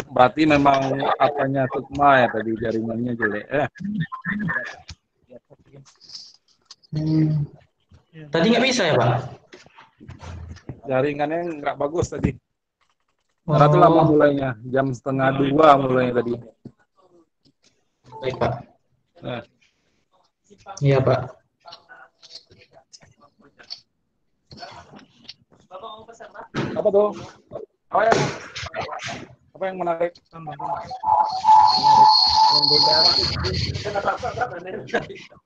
Berarti memang apanya Sukma ya tadi jaringannya jelek. Tadi nggak bisa ya, Pak? Jaringannya nggak bagus tadi. Karena itu lama mulainya, jam 1:30 mulainya tadi. Baik, Pak. Nah. Iya, Pak. Apa tuh? Apa yang menarik?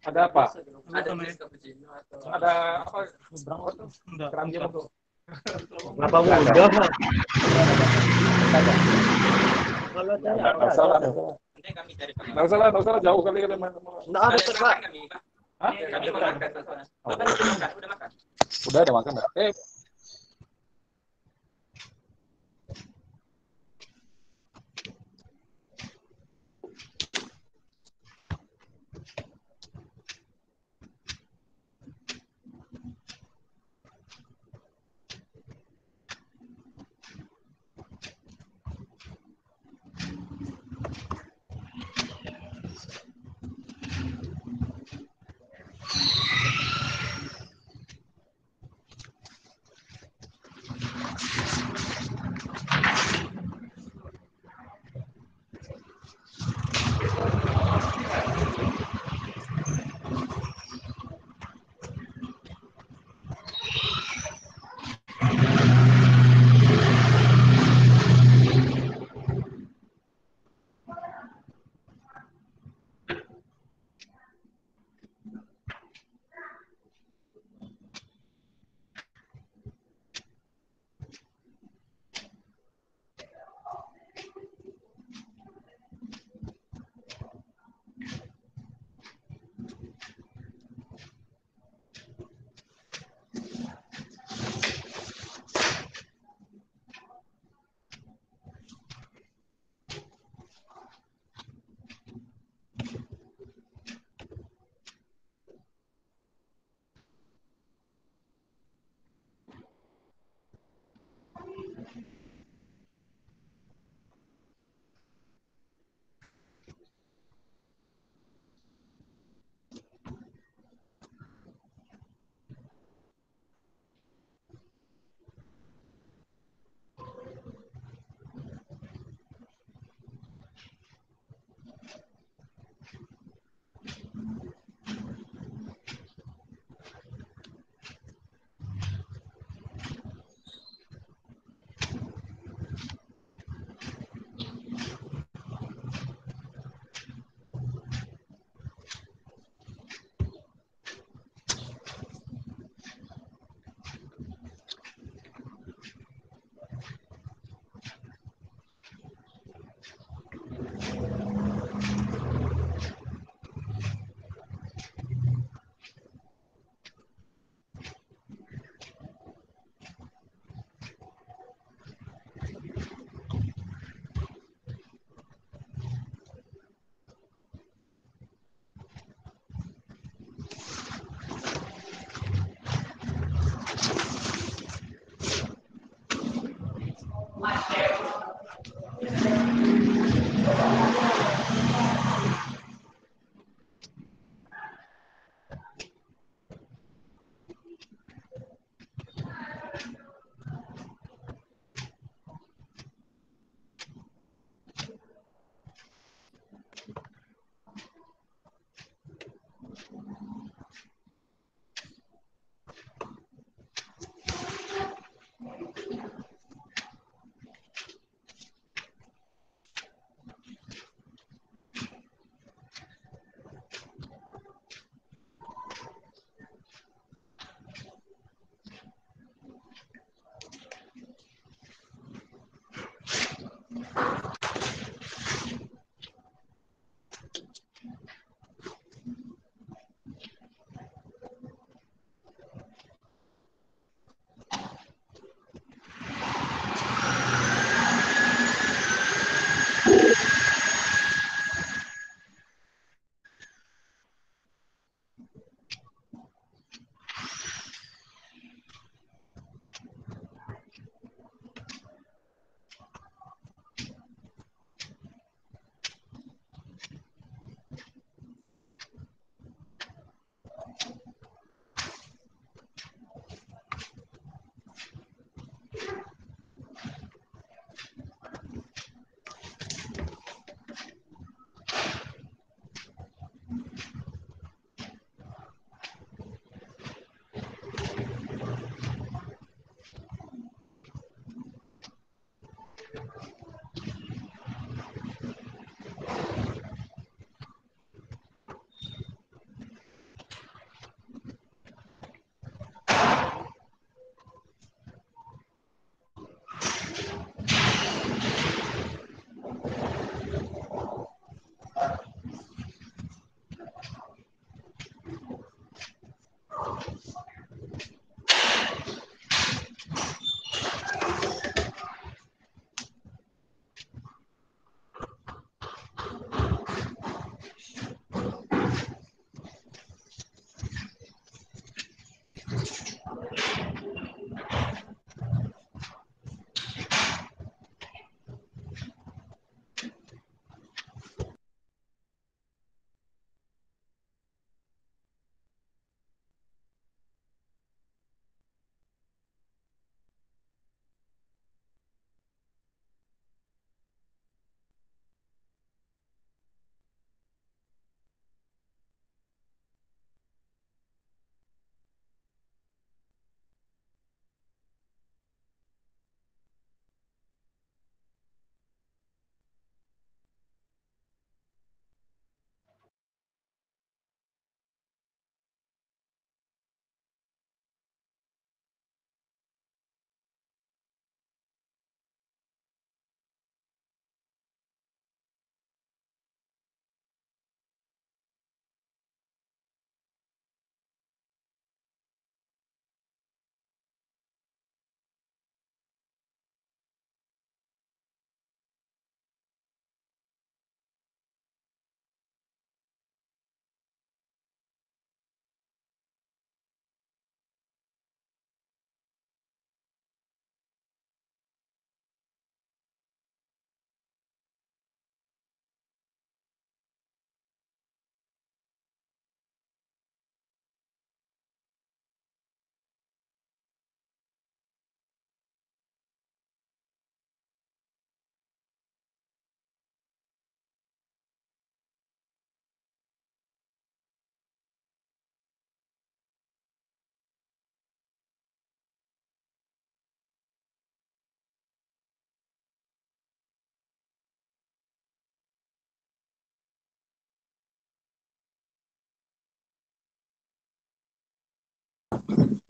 Ada apa? Ada apa? Keranjang itu. Berapa mudah? Nggak salah, jauh kali kita main. Nggak ada, Pak. Hah? Udah ada makan nggak?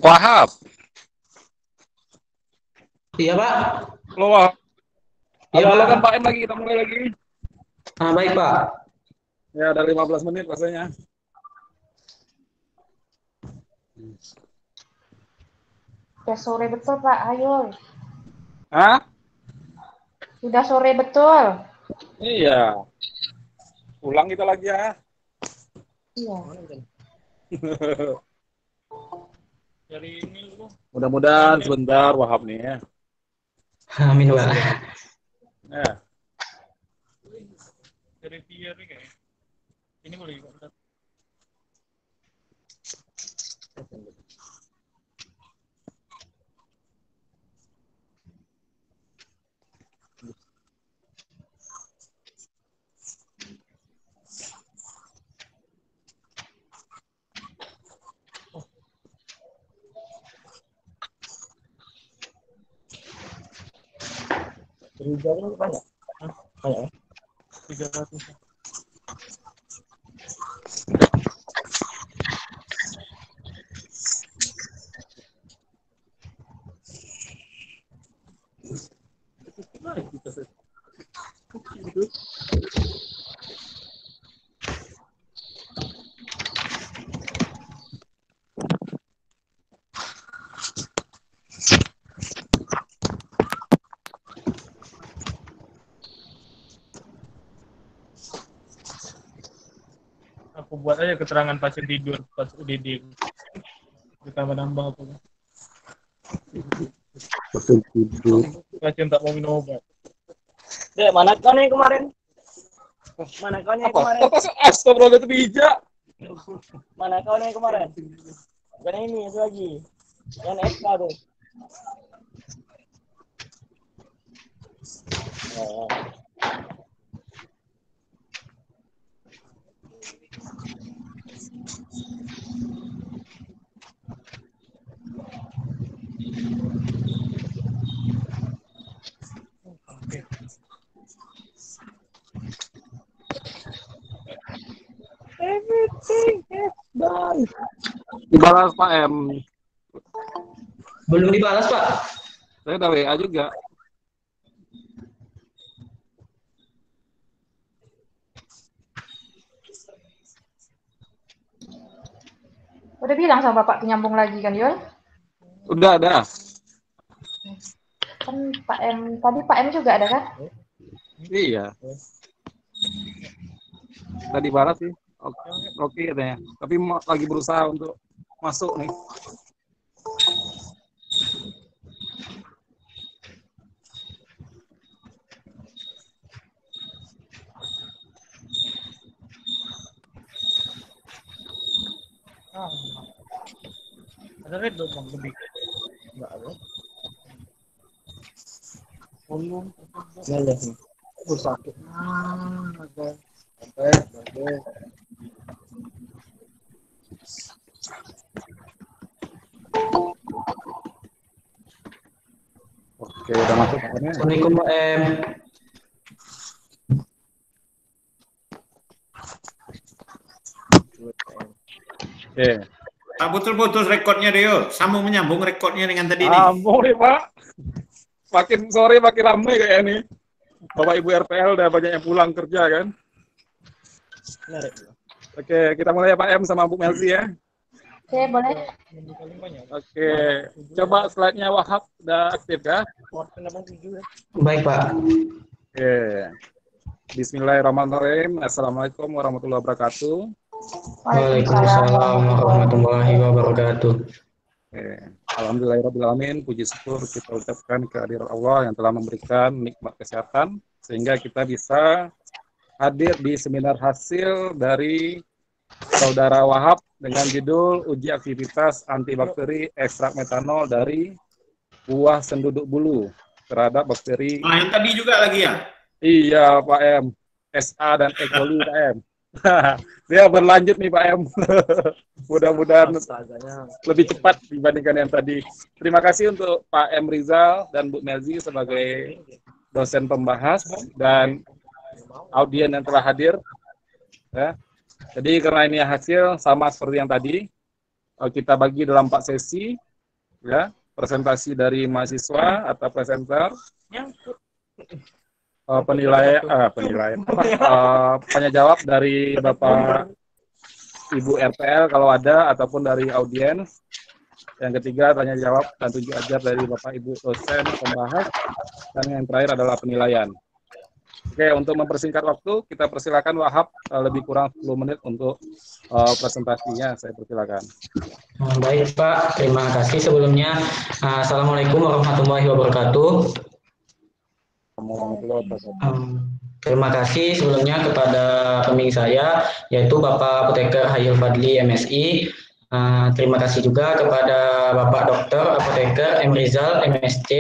Wahab. Iya, Pak. Halo, Wahab. Iya, Halo, Pak. kan Pak M lagi, kita mulai lagi. Baik, Pak. Ya, ada 15 menit rasanya. Udah sore betul, Pak. Ayo. Hah? Sudah sore betul. Iya. Pulang kita lagi ya. Iya. Mudah-mudahan sebentar Wahab nih ya. Amin, Pak. Ya. Ini boleh. Rizalnya banyak. Banyak. 300. Aku buat aja keterangan pasien tidur pas UDD. Ditambah-nambah apa? Pasien tak mau minum obat. Dek, mana kau nih kemarin? Mana kau nih kemarin? Astagfirullah itu bijak. Mana kau nih kemarin? Bukan ini, itu lagi. Yang SK tuh. Oh. Everything is done. Dibalas Pak M. Belum dibalas, Pak. Saya udah WA juga. Udah bilang sama Bapak penyambung lagi kan, Yul? Udah ada. Kan Pak M, tadi Pak M juga ada kan? Iya. Tadi balas sih. Oke katanya. Tapi lagi berusaha untuk masuk nih. Ada red dot bang lebih. Enggak ada. Belum. Enggak ada sih. Aku sakit. Ada. Sampai. Oke, udah masuk akhirnya. Assalamualaikum, Pak M. Oke. Tak putus-putus rekodnya deh, yuk. Sambung menyambung rekodnya dengan tadi nih. Ampun nih Pak. Makin sore makin ramai kayak ini. Bapak Ibu RPL udah banyak yang pulang kerja kan. Oke, kita mulai ya Pak M sama Bu Melzi ya. Oke, boleh. Oke, coba slide-nya Wahab udah aktif kah? Baik, Pak. Oke. Bismillahirrahmanirrahim. Assalamualaikum warahmatullahi wabarakatuh. Waalaikumsalam warahmatullahi wabarakatuh. Oke. Alhamdulillahirrahmanirrahim. Puji syukur kita ucapkan kehadiran Allah yang telah memberikan nikmat kesehatan sehingga kita bisa hadir di seminar hasil dari Saudara Wahab dengan judul uji aktivitas antibakteri ekstrak metanol dari buah senduduk bulu terhadap bakteri. Yang tadi juga lagi ya? Iya Pak M, SA dan E. coli Pak M. Dia berlanjut nih Pak M. Mudah-mudahan lebih cepat dibandingkan yang tadi. Terima kasih untuk Pak M Rizal dan Bu Melzi sebagai dosen pembahas dan audien yang telah hadir. Ya. Jadi karena ini hasil sama seperti yang tadi, kita bagi dalam 4 sesi, ya, presentasi dari mahasiswa atau presenter, tanya jawab dari Bapak Ibu RPL kalau ada, ataupun dari audiens. Yang ketiga, tanya jawab dan tunjuk ajar dari Bapak Ibu dosen pembahas. Dan yang terakhir adalah penilaian. Oke, untuk mempersingkat waktu, kita persilakan Wahab lebih kurang 10 menit untuk presentasinya. Saya persilakan. Baik Pak, terima kasih sebelumnya. Assalamualaikum warahmatullahi wabarakatuh. Terima kasih sebelumnya kepada pembimbing saya, yaitu Bapak Apoteker Hayil Fadli MSI. Terima kasih juga kepada Bapak Dr. Apoteker M. Rizal MSc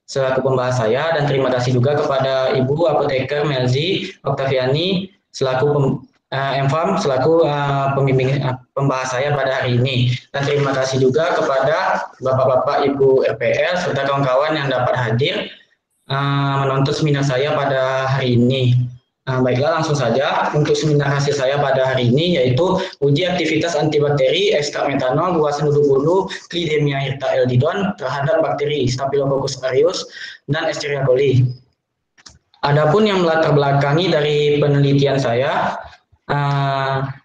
selaku pembahas saya, dan terima kasih juga kepada Ibu Apoteker Melzi Oktaviani selaku MFAM selaku pembimbing pembahas saya pada hari ini. Dan terima kasih juga kepada Bapak-Bapak Ibu RPL serta kawan-kawan yang dapat hadir menonton seminar saya pada hari ini. Baiklah, langsung saja untuk seminar hasil saya pada hari ini, yaitu uji aktivitas antibakteri ekstrak metanol buah sendu bulu Clidemia hirta eldidon terhadap bakteri Staphylococcus aureus dan Escherichia coli. Adapun yang melatar belakangi dari penelitian saya,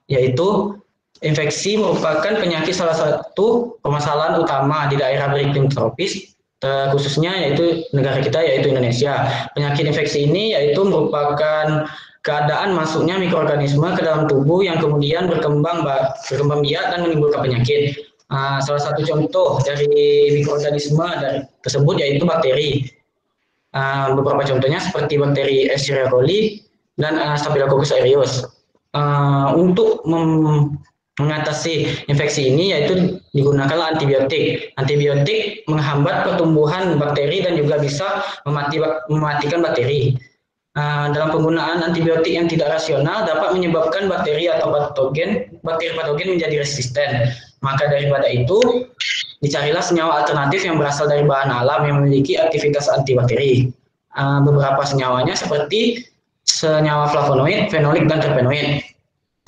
yaitu infeksi merupakan penyakit salah satu permasalahan utama di daerah beriklim tropis, khususnya yaitu negara kita, yaitu Indonesia. Penyakit infeksi ini yaitu merupakan keadaan masuknya mikroorganisme ke dalam tubuh yang kemudian berkembang biak dan menimbulkan penyakit. Salah satu contoh dari mikroorganisme tersebut yaitu bakteri. Beberapa contohnya seperti bakteri Escherichia coli dan Staphylococcus aureus. Untuk mengatasi infeksi ini yaitu digunakanlah antibiotik. Antibiotik menghambat pertumbuhan bakteri dan juga bisa mematikan bakteri. Dalam penggunaan antibiotik yang tidak rasional dapat menyebabkan bakteri atau bakteri patogen menjadi resisten. Maka daripada itu, dicarilah senyawa alternatif yang berasal dari bahan alam yang memiliki aktivitas antibakteri. Beberapa senyawanya seperti senyawa flavonoid, fenolik, dan terpenoid.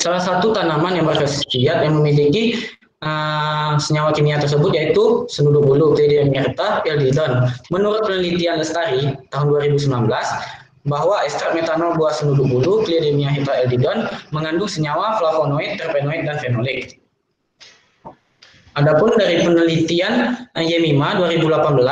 Salah satu tanaman yang berkhasiat yang memiliki senyawa kimia tersebut yaitu sendu bulu Clidemia hirta eldidon. Menurut penelitian Lestari tahun 2019, bahwa ekstrak metanol buah sendu bulu Clidemia hirta eldidon mengandung senyawa flavonoid, terpenoid, dan fenolik. Adapun dari penelitian YEMIMA 2018,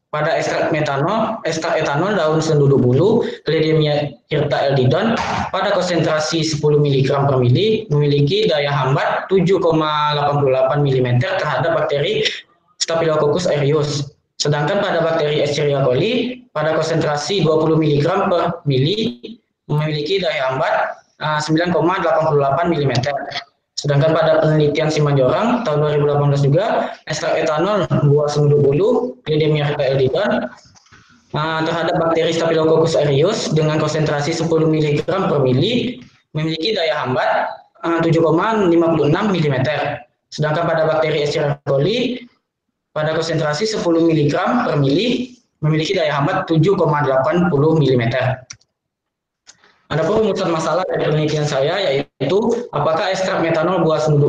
pada ekstrak etanol daun sendu bulu Clidemia hirta eldidon pada konsentrasi 10 mg per mili memiliki daya hambat 7,88 mm terhadap bakteri Staphylococcus aureus. Sedangkan pada bakteri Escherichia coli pada konsentrasi 20 mg per mili memiliki daya hambat 9,88 mm. Sedangkan pada penelitian Simanjorang tahun 2018 juga, ekstrak etanol buah sendu bulu Clidemia hirta eldidon terhadap bakteri Staphylococcus aureus dengan konsentrasi 10 mg per mili memiliki daya hambat 7,56 mm. Sedangkan pada bakteri Escherichia coli pada konsentrasi 10 mg per mili memiliki daya hambat 7,80 mm. Ada perumusan masalah dari penelitian saya, yaitu apakah ekstrak metanol buah sendu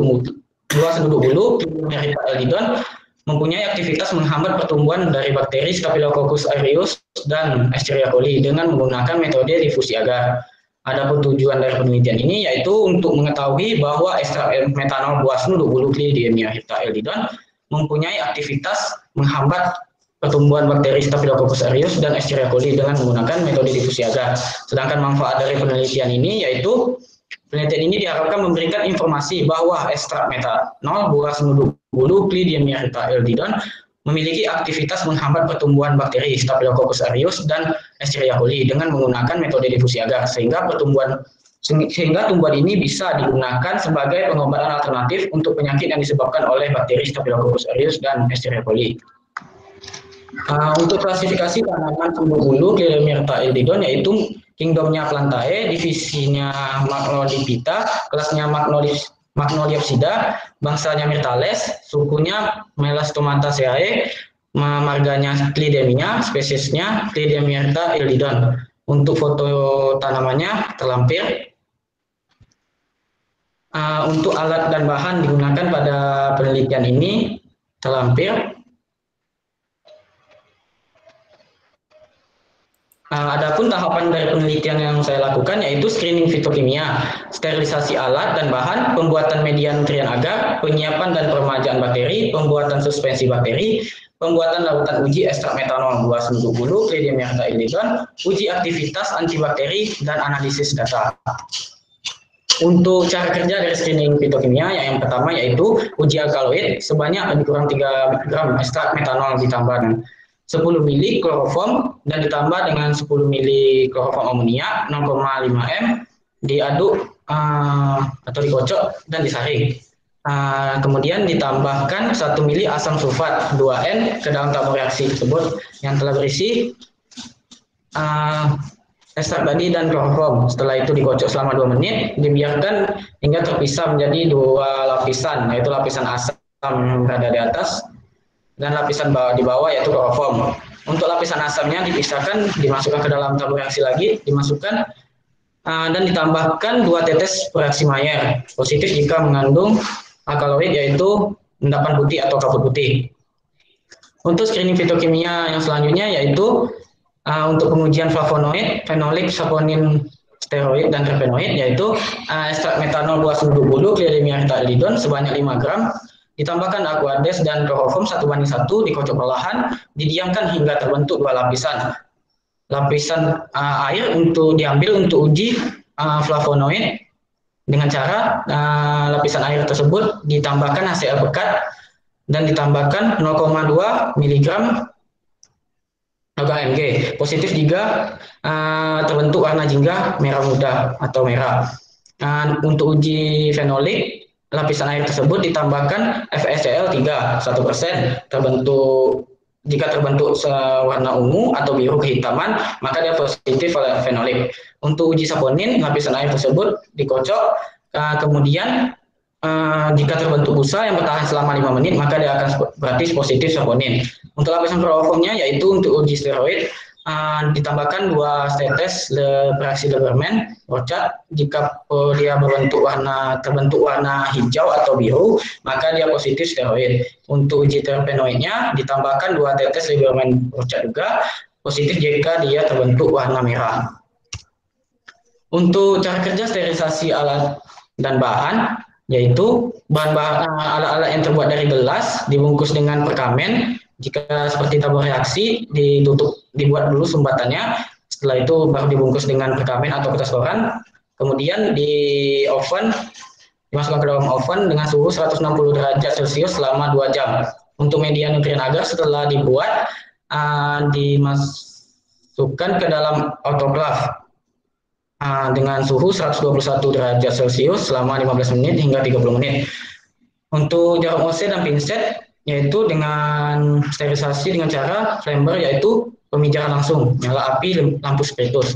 bulu Clidemia hirta eldidon mempunyai aktivitas menghambat pertumbuhan dari bakteri Staphylococcus aureus dan Escherichia coli dengan menggunakan metode difusi agar. Adapun tujuan dari penelitian ini yaitu untuk mengetahui bahwa ekstrak metanol buah sendu bulu Clidemia hirta eldidon mempunyai aktivitas menghambat pertumbuhan bakteri Staphylococcus aureus dan Escherichia coli dengan menggunakan metode difusi agar. Sedangkan manfaat dari penelitian ini yaitu penelitian ini diharapkan memberikan informasi bahwa ekstrak metanol buah sendu bulu Clidemia hirta eldidon memiliki aktivitas menghambat pertumbuhan bakteri Staphylococcus aureus dan Escherichia coli dengan menggunakan metode difusi agar sehingga tumbuhan ini bisa digunakan sebagai pengobatan alternatif untuk penyakit yang disebabkan oleh bakteri Staphylococcus aureus dan Escherichia coli. Untuk klasifikasi tanaman sendu bulu Clidemia hirta eldidon yaitu kingdomnya Plantae, divisinya Magnolipita, kelasnya Magnoliopsida, bangsanya Myrtales, sukunya Melastomataceae, marganya Clidemia, spesiesnya Clidemia hirta eldidon. Untuk foto tanamannya terlampir. Untuk alat dan bahan digunakan pada penelitian ini terlampir. Adapun tahapan dari penelitian yang saya lakukan yaitu screening fitokimia, sterilisasi alat dan bahan, pembuatan media nutrien agar, penyiapan dan peremajaan bakteri, pembuatan suspensi bakteri, pembuatan larutan uji ekstrak metanol buah senduk bulu, Cleydia myrta illidon, uji aktivitas antibakteri dan analisis data. Untuk cara kerja dari screening fitokimia, yang pertama yaitu uji alkaloid sebanyak lebih kurang 3 gram ekstrak metanol ditambah dengan 10 mili kloroform dan ditambah dengan 10 mili kloroform amonia 0,5 m, diaduk atau dikocok dan disaring. Kemudian ditambahkan 1 mili asam sulfat 2N ke dalam tabung reaksi tersebut yang telah berisi ekstrak tadi dan kloroform. Setelah itu dikocok selama 2 menit, dibiarkan hingga terpisah menjadi 2 lapisan, yaitu lapisan asam yang berada di atas dan lapisan di bawah yaitu kloroform. Untuk lapisan asamnya dipisahkan, dimasukkan ke dalam tabung reaksi lagi, dimasukkan dan ditambahkan 2 tetes reaksi Mayer positif jika mengandung alkaloid yaitu endapan putih atau kapur putih. Untuk screening fitokimia yang selanjutnya yaitu untuk pengujian flavonoid, fenolik, saponin, steroid dan terpenoid yaitu ekstrak metanol buah senduk bulu, Cleydia myrta illidon sebanyak 5 gram. Ditambahkan aquades dan kloroform 1:1, dikocok perlahan, didiamkan hingga terbentuk 2 lapisan. Lapisan air untuk diambil untuk uji flavonoid dengan cara lapisan air tersebut ditambahkan HCl pekat dan ditambahkan 0,2 mg logam Mg. Positif jika terbentuk warna jingga merah muda atau merah. Untuk uji fenolik, lapisan air tersebut ditambahkan FeCl 3, 1%, jika terbentuk warna ungu atau biru kehitaman, maka dia positif fenolik. Untuk uji saponin, lapisan air tersebut dikocok, kemudian jika terbentuk busa yang bertahan selama 5 menit, maka dia akan berarti positif saponin. Untuk lapisan kloroformnya, yaitu untuk uji steroid, ditambahkan 2 tetes reaksi Lieberman Rochat. Jika dia terbentuk warna hijau atau biru, maka dia positif steroid. Untuk uji terpenoidnya ditambahkan 2 tetes Lieberman Rochat juga, positif jika dia terbentuk warna merah. Untuk cara kerja sterilisasi alat dan bahan, yaitu bahan-bahan alat-alat yang terbuat dari gelas dibungkus dengan perkamen. Jika seperti tabung reaksi, dibuat dulu sumbatannya, setelah itu baru dibungkus dengan perkamen atau kertas koran, kemudian dimasukkan ke dalam oven dengan suhu 160 derajat Celcius selama 2 jam. Untuk media nutrien agar setelah dibuat, dimasukkan ke dalam autoclave dengan suhu 121 derajat Celcius selama 15 menit hingga 30 menit. Untuk jarum OC dan pinset, yaitu dengan sterilisasi dengan cara flamber, yaitu pemijahan langsung, nyala api lampu spiritus.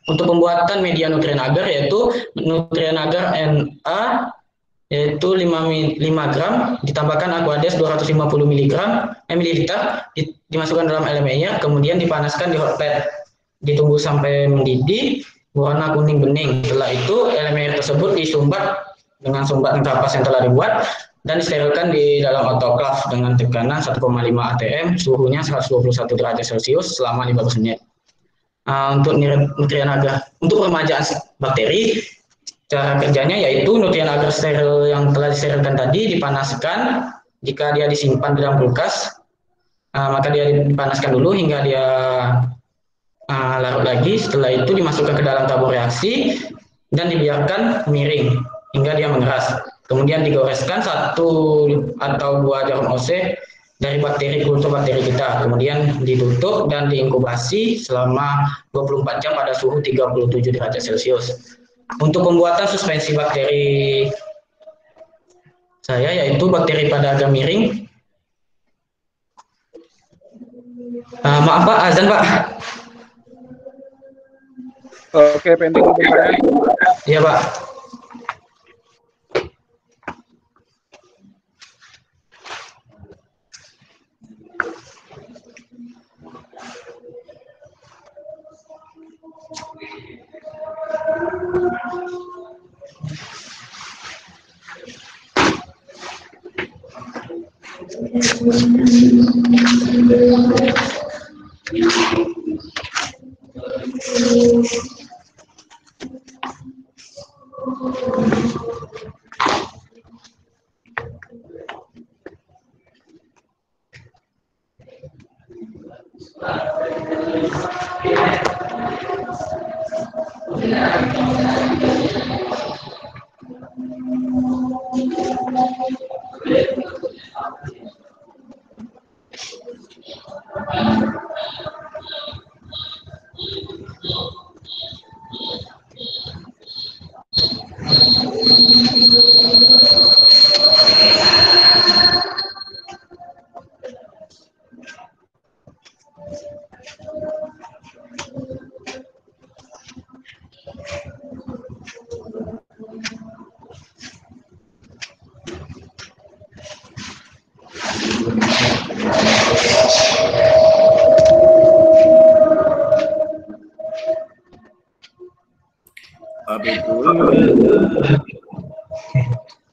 Untuk pembuatan media nutrien agar, yaitu nutrien agar Na, yaitu 5 gram, ditambahkan aquades 250 ml, dimasukkan dalam LME-nya, kemudian dipanaskan di hot plate, ditunggu sampai mendidih, warna kuning bening. Setelah itu LME tersebut disumbat dengan sumbat kapas yang telah dibuat dan disterilkan di dalam autoclave dengan tekanan 1,5 atm, suhunya 121 derajat Celcius selama 15 menit. Untuk nutrien agar, untuk peremajaan bakteri, cara kerjanya yaitu nutrien agar steril yang telah disterilkan tadi dipanaskan. Jika dia disimpan di dalam kulkas, maka dia dipanaskan dulu hingga dia larut lagi. Setelah itu dimasukkan ke dalam tabung reaksi dan dibiarkan miring hingga dia mengeras. Kemudian digoreskan 1 atau 2 jarum OC dari kultur bakteri kita. Kemudian ditutup dan diinkubasi selama 24 jam pada suhu 37 derajat Celcius. Untuk pembuatan suspensi bakteri saya, yaitu bakteri pada agak miring. Maaf Pak, azan Pak. Oke, pending sebentar ya. Iya Pak.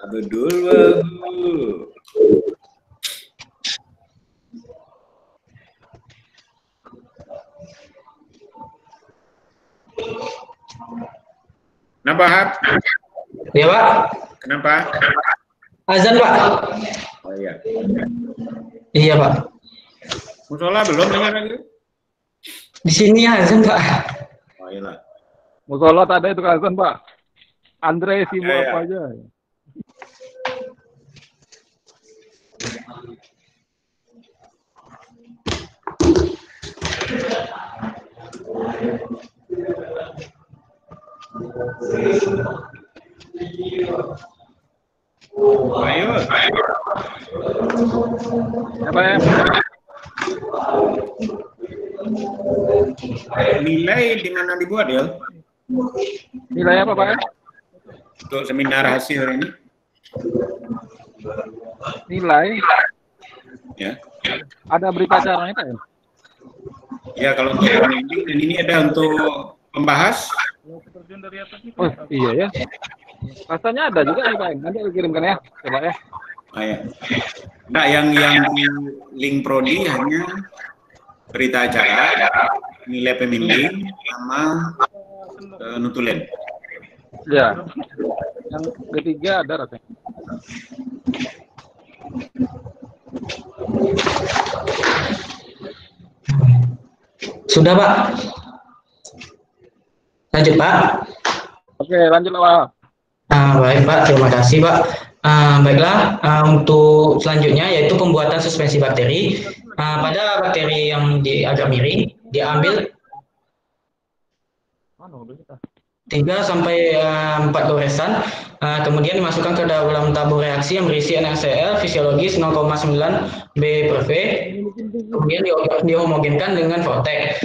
Abdul. Kenapa, Hap? Ya, Pak. Kenapa? Azan, Pak. Oh iya. Iya, Pak. Musola belum dengar lagi? Di sini azan, Pak. Oh iya. Musola tak ada itu azan, Pak. Andre sibuk Ya, ya. apa aja. Ayo. Apa ya? Nilai di mana dibuat ya? Nilai apa, Pak? Untuk seminar hasil ini? Nilai? Ya. Ada berita acaranya, Pak? Ya, kalau untuk pembimbing dan ini ada untuk pembahas. Oh, iya ya. Rasanya ada juga nih, Pak. Nanti aku kirimkan ya. Coba ya. Ah, ya. Nah, yang di link prodi hanya berita acara, nilai pembimbing, sama nutulen. Ya. Yang ketiga ada rasanya. Sudah, Pak. Lanjut, Pak. Oke, lanjut Pak. Baik, Pak. Terima kasih, Pak. Baiklah, untuk selanjutnya yaitu pembuatan suspensi bakteri. Pada bakteri yang agak miring, diambil 3 sampai 4 goresan, kemudian dimasukkan ke dalam tabung reaksi yang berisi NaCl fisiologis 0,9 B/V, kemudian dihomogenkan dengan Vortex.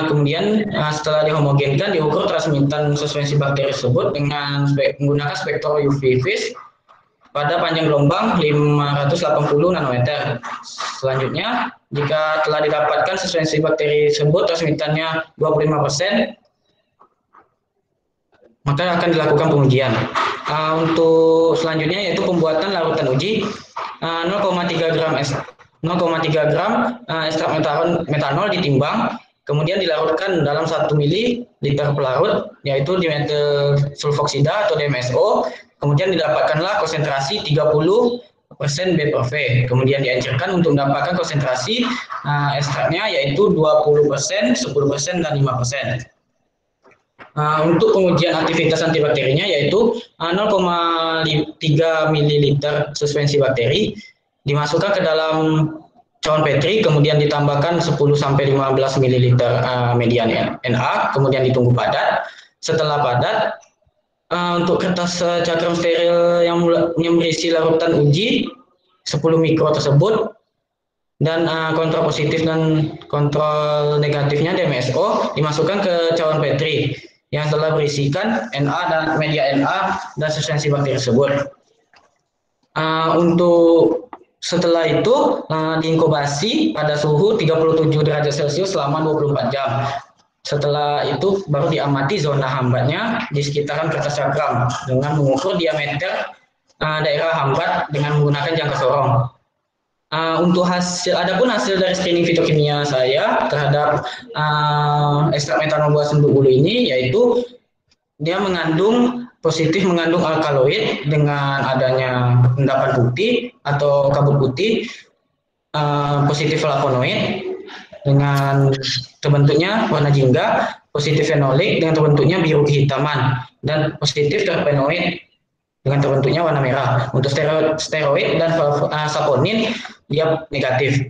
Kemudian setelah dihomogenkan, diukur transmitan suspensi bakteri tersebut dengan menggunakan spektor UV vis pada panjang gelombang 580 nanometer. Selanjutnya, jika telah didapatkan suspensi bakteri tersebut transmitannya 25%, maka akan dilakukan pengujian. Untuk selanjutnya yaitu pembuatan larutan uji 0,3 gram ekstrak metanol ditimbang, kemudian dilarutkan dalam 1 ml pelarut, yaitu dimetil sulfoksida atau DMSO, kemudian didapatkanlah konsentrasi 30% B/V, kemudian diencerkan untuk mendapatkan konsentrasi ekstraknya yaitu 20%, 10%, dan 5%. Untuk pengujian aktivitas antibakterinya yaitu 0,3 ml suspensi bakteri dimasukkan ke dalam cawan Petri, kemudian ditambahkan 10-15 ml median Na, kemudian ditunggu padat. Setelah padat, untuk kertas cakram steril yang berisi larutan uji 10 mikro tersebut dan kontrol positif dan kontrol negatifnya DMSO dimasukkan ke cawan Petri yang telah berisikan Na dan media Na dan suspensi bakteri tersebut. Untuk setelah itu diinkubasi pada suhu 37 derajat Celcius selama 24 jam. Setelah itu baru diamati zona hambatnya di sekitaran kertas cakram dengan mengukur diameter daerah hambat dengan menggunakan jangka sorong. Untuk adapun hasil dari screening fitokimia saya terhadap ekstrak metanol buah senduk bulu ini, yaitu dia positif mengandung alkaloid dengan adanya endapan putih atau kabut putih, positif flavonoid dengan terbentuknya warna jingga, positif fenolik dengan terbentuknya biru kehitaman, dan positif terpenoid dengan terbentuknya warna merah. Untuk steroid dan saponin dia negatif.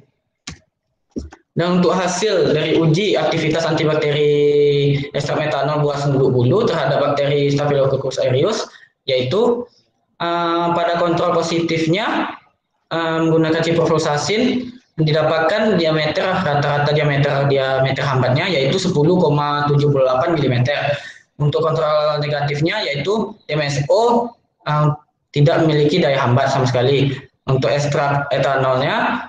Dan untuk hasil dari uji aktivitas antibakteri ekstrak metanol buah senduk bulu terhadap bakteri Staphylococcus aureus, yaitu pada kontrol positifnya menggunakan ciprofloxacin didapatkan rata-rata diameter hambatnya yaitu 10,78 mm. Untuk kontrol negatifnya yaitu MSO tidak memiliki daya hambat sama sekali. Untuk ekstrak metanolnya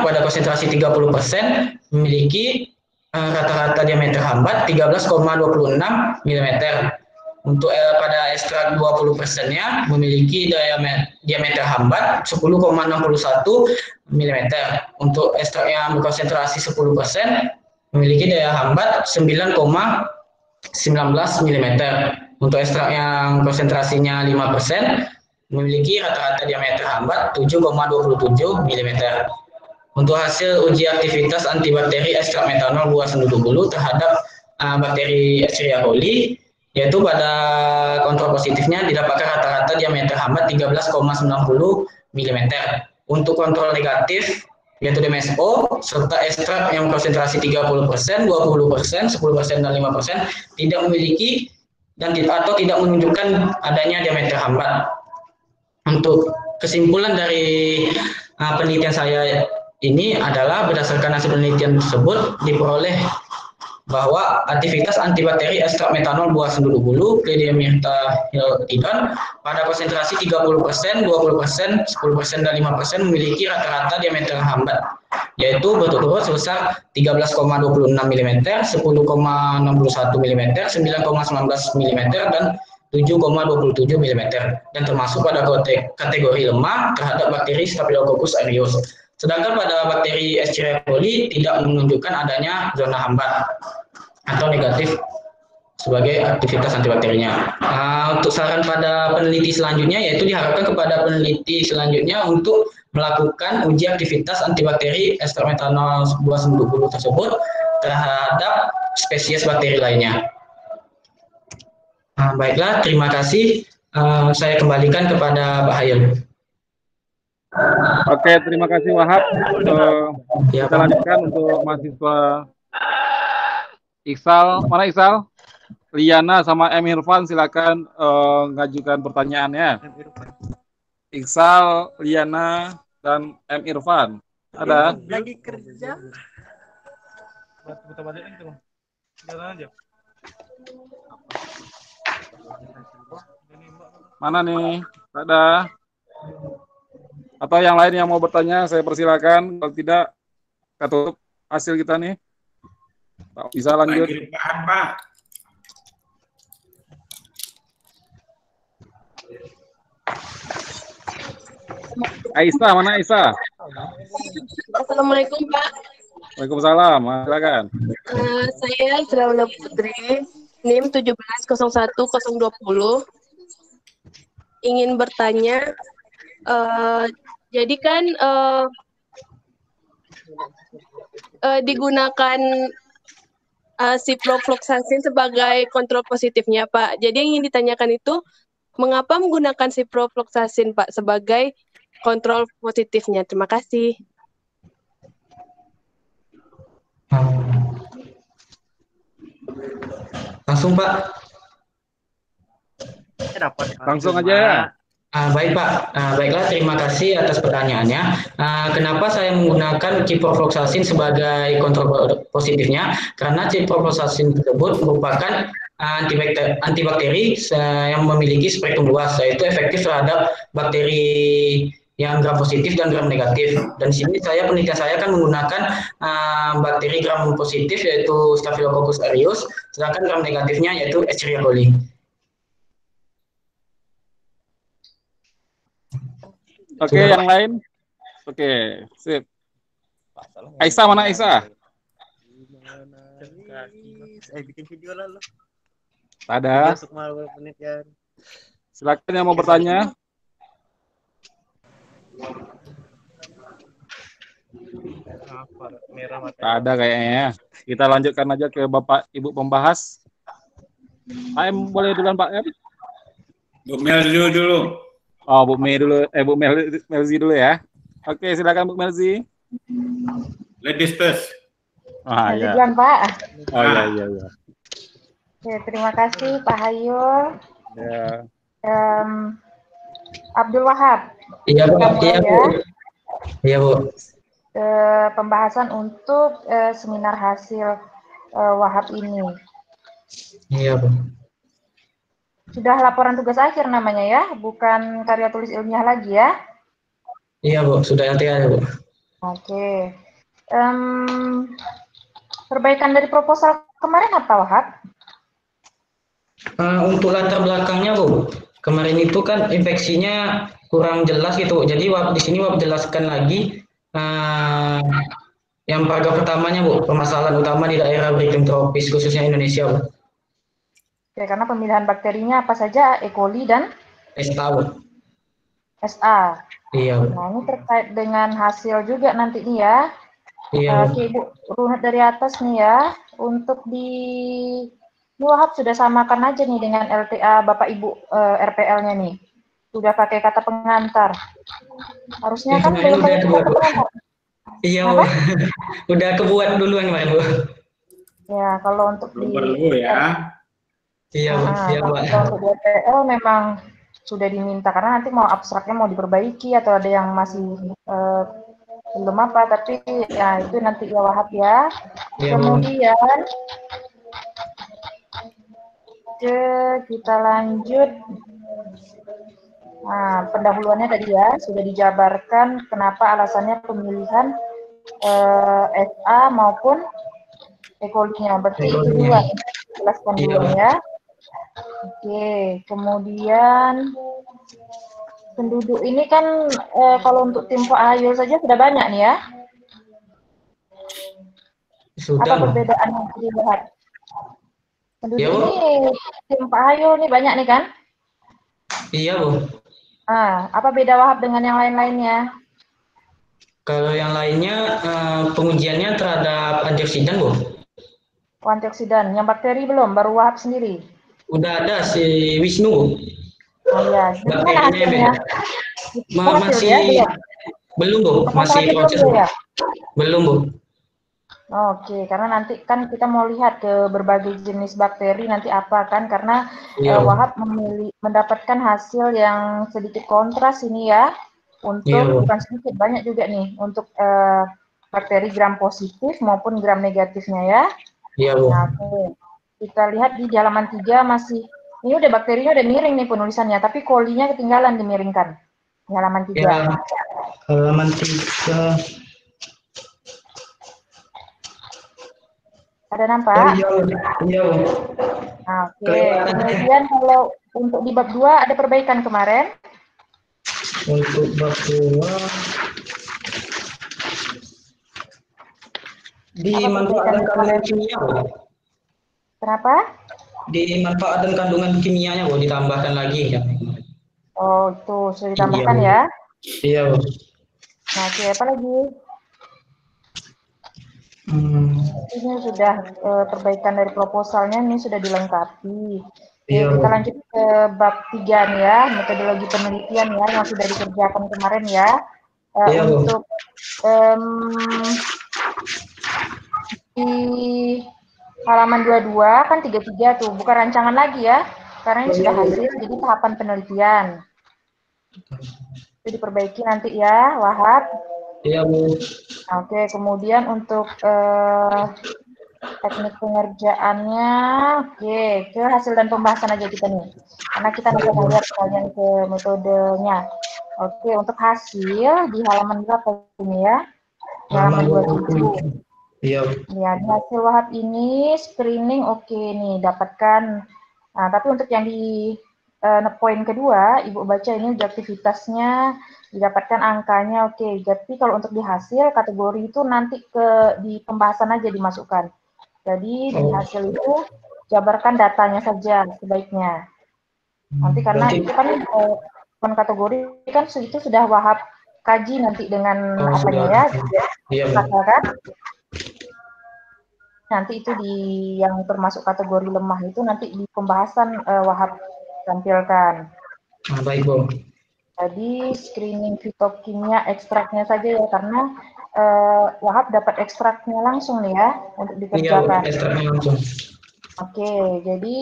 pada konsentrasi 30% memiliki rata-rata diameter hambat 13,26 mm. Untuk pada ekstrak 20%-nya memiliki diameter hambat 10,61 mm. Untuk ekstrak yang berkonsentrasi 10% memiliki daya hambat 9,19 mm. Untuk ekstrak yang konsentrasinya 5% memiliki rata-rata diameter hambat 7,27 mm. Untuk hasil uji aktivitas antibakteri ekstrak metanol buah senduk bulu terhadap bakteri Escherichia coli, yaitu pada kontrol positifnya didapatkan rata-rata diameter hambat 13,90 mm. Untuk kontrol negatif yaitu DMSO serta ekstrak yang konsentrasi 30%, 20%, 10%, dan 5% tidak memiliki atau tidak menunjukkan adanya diameter hambat. Untuk kesimpulan dari penelitian saya ini adalah berdasarkan hasil penelitian tersebut diperoleh bahwa aktivitas antibakteri ekstrak metanol buah senduk bulu Cleidemyrta hilodendron pada konsentrasi 30%, 20%, 10%, dan 5% memiliki rata-rata diameter hambat, yaitu berturut-turut sebesar 13,26 mm, 10,61 mm, 9,19 mm, dan 7,27 mm, dan termasuk pada kategori lemah terhadap bakteri Staphylococcus aureus. Sedangkan pada bakteri Escherichia coli tidak menunjukkan adanya zona hambat atau negatif sebagai aktivitas antibakterinya. Untuk saran pada peneliti selanjutnya yaitu diharapkan kepada peneliti selanjutnya untuk melakukan uji aktivitas antibakteri ekstrak metanol buah senduk bulu tersebut terhadap spesies bakteri lainnya. Baiklah, terima kasih. Saya kembalikan kepada Pak Hayul. Oke, terima kasih Wahab. Kita lanjutkan untuk mahasiswa Iksal. Mana Iksal? Liana sama M. Irfan silakan mengajukan pertanyaannya. Iksal, Liana, dan M. Irfan. Ada? Lagi kerja. Kita balik lagi tuh. Jalan aja. Mana nih? Ada? Atau yang lain yang mau bertanya, saya persilakan. Kalau tidak, kita tutup hasil kita nih. Bisa lanjut. Pak. Aisyah, mana Aisyah? Assalamualaikum Pak. Waalaikumsalam, silakan. Saya Isra Putri, NIM 1701020. Ingin bertanya, jadi kan digunakan ciprofloxacin sebagai kontrol positifnya Pak. Jadi yang ingin ditanyakan itu, mengapa menggunakan ciprofloxacin Pak sebagai kontrol positifnya? Terima kasih. Langsung Pak. Langsung aja ya. Baik Pak, baiklah terima kasih atas pertanyaannya. Kenapa saya menggunakan ciprofloxacin sebagai kontrol positifnya? Karena ciprofloxacin tersebut merupakan antibakteri yang memiliki spektrum luas, yaitu efektif terhadap bakteri yang gram positif dan gram negatif. Dan di sini penelitian saya kan menggunakan bakteri gram positif yaitu Staphylococcus aureus, sedangkan gram negatifnya yaitu Escherichia coli. Oke, yang lain? Oke, sip. Aisyah mana Aisyah? Bikin video lah lo. Ada. Masuk malu menit ya. Silakan yang mau bertanya. Merah mata. Tak ada kayaknya. Kita lanjutkan aja ke Bapak Ibu pembahas. Pak M boleh duluan Pak M? Bu Mel dulu. Oh, Bu Mei dulu. Bu Melzi dulu ya. Oke, silakan Bu Melzi. Ladies first. Ah, Jadi ya. duluan, Pak. Oh, iya. Oke, terima kasih Pak Hayul. Ya. Abdul Wahab. Iya, Bu. Kita mulai Iya, Bu. ya. Iya, Bu. Pembahasan untuk seminar hasil Wahab ini. Iya, Bu. Sudah laporan tugas akhir namanya ya, bukan karya tulis ilmiah lagi ya. Iya, Bu. Sudah nanti ada, Bu. Oke. Perbaikan dari proposal kemarin apa, Wahab? Untuk latar belakangnya, Bu. Kemarin itu kan infeksinya kurang jelas gitu. Jadi di sini Wahab jelaskan lagi yang paragraf pertamanya, Bu. Permasalahan utama di daerah beriklim tropis khususnya Indonesia, Bu. Ya, karena pemilihan bakterinya apa saja, E. coli dan STA, Bu. SA. Iya, Bu. Nah, ini terkait dengan hasil juga nanti nih ya. Iya, Bu. Oke, Ibu, runut dari atas nih ya. Untuk di ini Wahab sudah samakan aja nih dengan LTA Bapak Ibu RPL-nya nih. Sudah pakai kata pengantar. Harusnya kan belum pakai kata pengantar. Iya, Bu. Udah kebuat duluan kemarin, Bu. Ya, kalau untuk Belum di perlu ya. Iya, Bu. Iya, Bu. kalau untuk DPL memang sudah diminta karena nanti mau abstraknya mau diperbaiki atau ada yang masih belum apa, tapi ya itu nanti ya Wahab ya. Iya, Kemudian kita lanjut. Nah, pendahuluannya tadi ya sudah dijabarkan kenapa alasannya pemilihan SA maupun E. coli-nya. Berarti itu dua. Jelaskan dulu ya. Oke, kemudian penduduk ini kan kalau untuk tim Pak Hayul saja sudah banyak nih ya. Sudah, apa Bu. perbedaan yang dilihat? Penduduk Ya, Bu. ini tim Pak Hayul nih banyak nih kan? Iya, Bu. Apa beda Wahab dengan yang lain-lainnya? Kalau yang lainnya pengujiannya terhadap antioksidan, Bu. Antioksidan, yang bakteri belum, baru Wahab sendiri. Udah ada si Wisnu, Bu. Oh iya, gimana hasilnya? Masih belum, Bu. Masih proses, Bu. Ya? Belum, Bu. Oke, karena nanti kan kita mau lihat ke berbagai jenis bakteri nanti apa kan, karena Wahab mendapatkan hasil yang sedikit kontras ini ya, untuk bukan sedikit, banyak juga nih untuk bakteri gram positif maupun gram negatifnya ya. Iya, Bu. Nah, oke. Kita lihat di halaman 3 masih, ini udah bakterinya udah miring nih penulisannya, tapi colinya ketinggalan dimiringkan di halaman 3. Ya, halaman 3. Ada nampak? Oh, iya. Oke. Kemudian kalau untuk di bab 2 ada perbaikan kemarin. Untuk bab 2 dimanfaatkan kandungan kimia, Bu. Kenapa? Dimanfaatkan kandungan kimianya, Bu, ditambahkan lagi ya. Oh, itu sudah ditambahkan ya? Iya, Bu. Nah, oke, apa lagi? Ini sudah perbaikan dari proposalnya ini sudah dilengkapi. Oke, kita lanjut ke bab 3 nih ya, metodologi penelitian ya yang sudah dikerjakan kemarin ya. Untuk di halaman 22 kan 33 tuh, bukan rancangan lagi ya, karena ini sudah hasil, jadi tahapan penelitian. Itu diperbaiki nanti ya, Wahab. Iya, Bu. Oke, kemudian untuk teknik pengerjaannya, oke, ke hasil dan pembahasan aja kita nih, karena kita nanti akan lihat kalian ke metodenya. Oke, untuk hasil di halaman berapa ini ya? Halaman 27. Iya. Ya, di hasil Wahab ini screening oke nih, dapatkan. Nah, tapi untuk yang di poin kedua, Ibu baca ini aktivitasnya, didapatkan angkanya, oke. Jadi kalau untuk di hasil, kategori itu nanti di pembahasan aja dimasukkan. Jadi di hasil itu, jabarkan datanya saja sebaiknya. Nanti karena itu kan kategori kan itu sudah Wahab kaji nanti dengan apanya ya, katakan. Nanti itu yang termasuk kategori lemah itu nanti di pembahasan Wahab tampilkan. Baik, Bu. Jadi screening fitokimia ekstraknya saja ya, karena Wahab dapat ekstraknya langsung nih ya untuk dikerjakan. Iya, ekstraknya langsung. Oke, jadi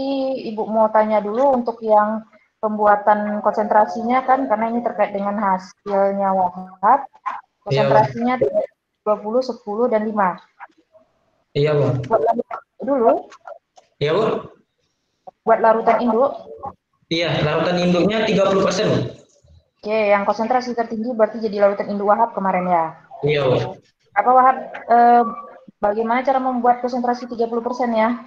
Ibu mau tanya dulu untuk yang pembuatan konsentrasinya kan, karena ini terkait dengan hasilnya Wahab. Konsentrasinya 20, 10, dan 5. Iya, Bu. Buat larutan dulu. Iya, Bu. Buat larutan induk. Iya, larutan induknya 30%, Bu. Oke, yang konsentrasi tertinggi berarti jadi larutan induk Wahab kemarin ya? Iya, Bu. Apa Wahab, bagaimana cara membuat konsentrasi 30% ya?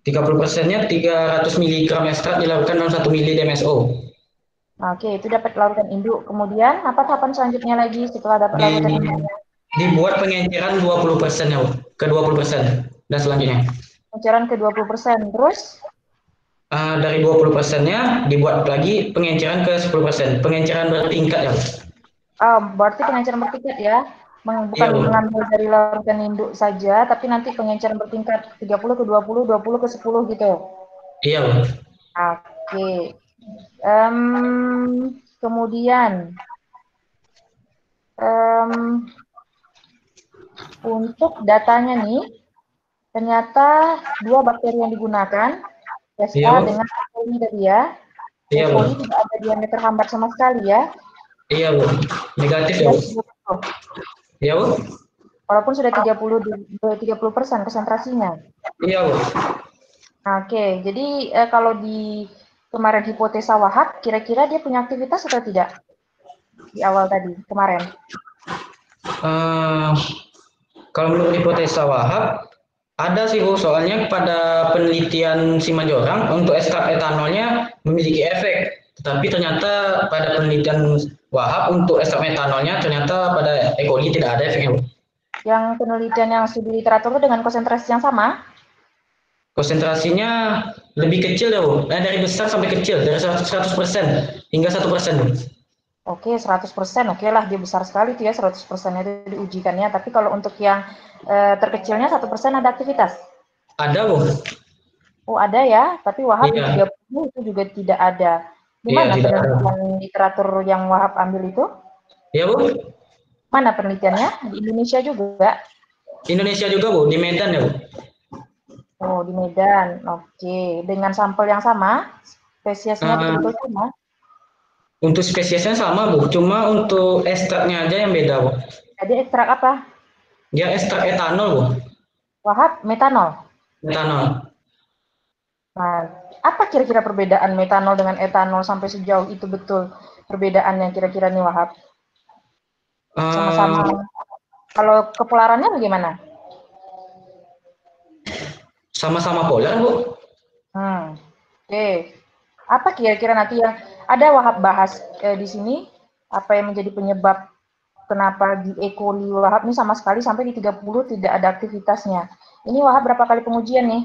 30%-nya 300 mg ekstrak dilakukan dalam 1 ml DMSO. Oke, itu dapat larutan induk. Kemudian, apa tahapan selanjutnya lagi setelah dapat larutan induk? Dibuat pengenceran 20% ya, ke 20%. Dan selanjutnya. Pengenceran ke 20%. Terus? Dari 20%-nya dibuat lagi pengenceran ke 10%. Pengenceran bertingkat ya. Berarti pengenceran bertingkat ya? Bukan mengambil dari larutan induk saja, tapi nanti pengenceran bertingkat 30 ke 20, 20 ke 10 gitu. Iya, Bu. Oke. Kemudian untuk datanya nih, ternyata 2 bakteri yang digunakan, PSA dengan E. coli tadi ya. E. coli tidak ada diameter hambat sama sekali ya. Iya, Bu. Negatif ya, Bu. Iya, Bu. Walaupun sudah 30% konsentrasinya. Iya, Bu. Oke, jadi kalau di kemarin hipotesa Wahab, kira-kira dia punya aktivitas atau tidak? Di awal tadi, kemarin. Kalau menurut hipotesa Wahab, ada sih, Bu. Soalnya pada penelitian Simanjorang, untuk ekstrak etanolnya memiliki efek. Tetapi ternyata pada penelitian Wahab, untuk ekstrak etanolnya, ternyata pada E. coli tidak ada efeknya, Bu. Yang penelitian yang studi literatur dengan konsentrasi yang sama? Konsentrasinya lebih kecil ya, Bu. Dari besar sampai kecil, dari 100% hingga 1%, Bu. Oke, 100%, oke lah, dia besar sekali tuh ya, 100% itu diujikannya. Tapi kalau untuk yang terkecilnya 1% ada aktivitas? Ada, Bu. Oh, ada ya, tapi Wahab di 30 itu juga tidak ada. Di mana penelitian literatur yang Wahab ambil itu? Iya, Bu. Mana penelitiannya? Di Indonesia juga? Indonesia juga, Bu. Di Medan ya, Bu. Oh, di Medan. Oke. Dengan sampel yang sama? Spesiesnya betul-betul sama? Untuk spesiesnya sama, Bu. Cuma untuk ekstraknya aja yang beda, Bu. Jadi ekstrak apa? Dia ekstrak etanol, Bu. Wahab, metanol? Metanol. Nah, apa kira-kira perbedaan metanol dengan etanol sampai sejauh itu betul perbedaannya kira-kira nih Wahab? Sama-sama. Kalau kepolarannya bagaimana? Sama-sama polar, Bu. Oke. Apa kira-kira nanti yang ada Wahab bahas di sini? Apa yang menjadi penyebab kenapa di E. coli Wahab ini sama sekali sampai di 30 tidak ada aktivitasnya? Ini Wahab berapa kali pengujian nih?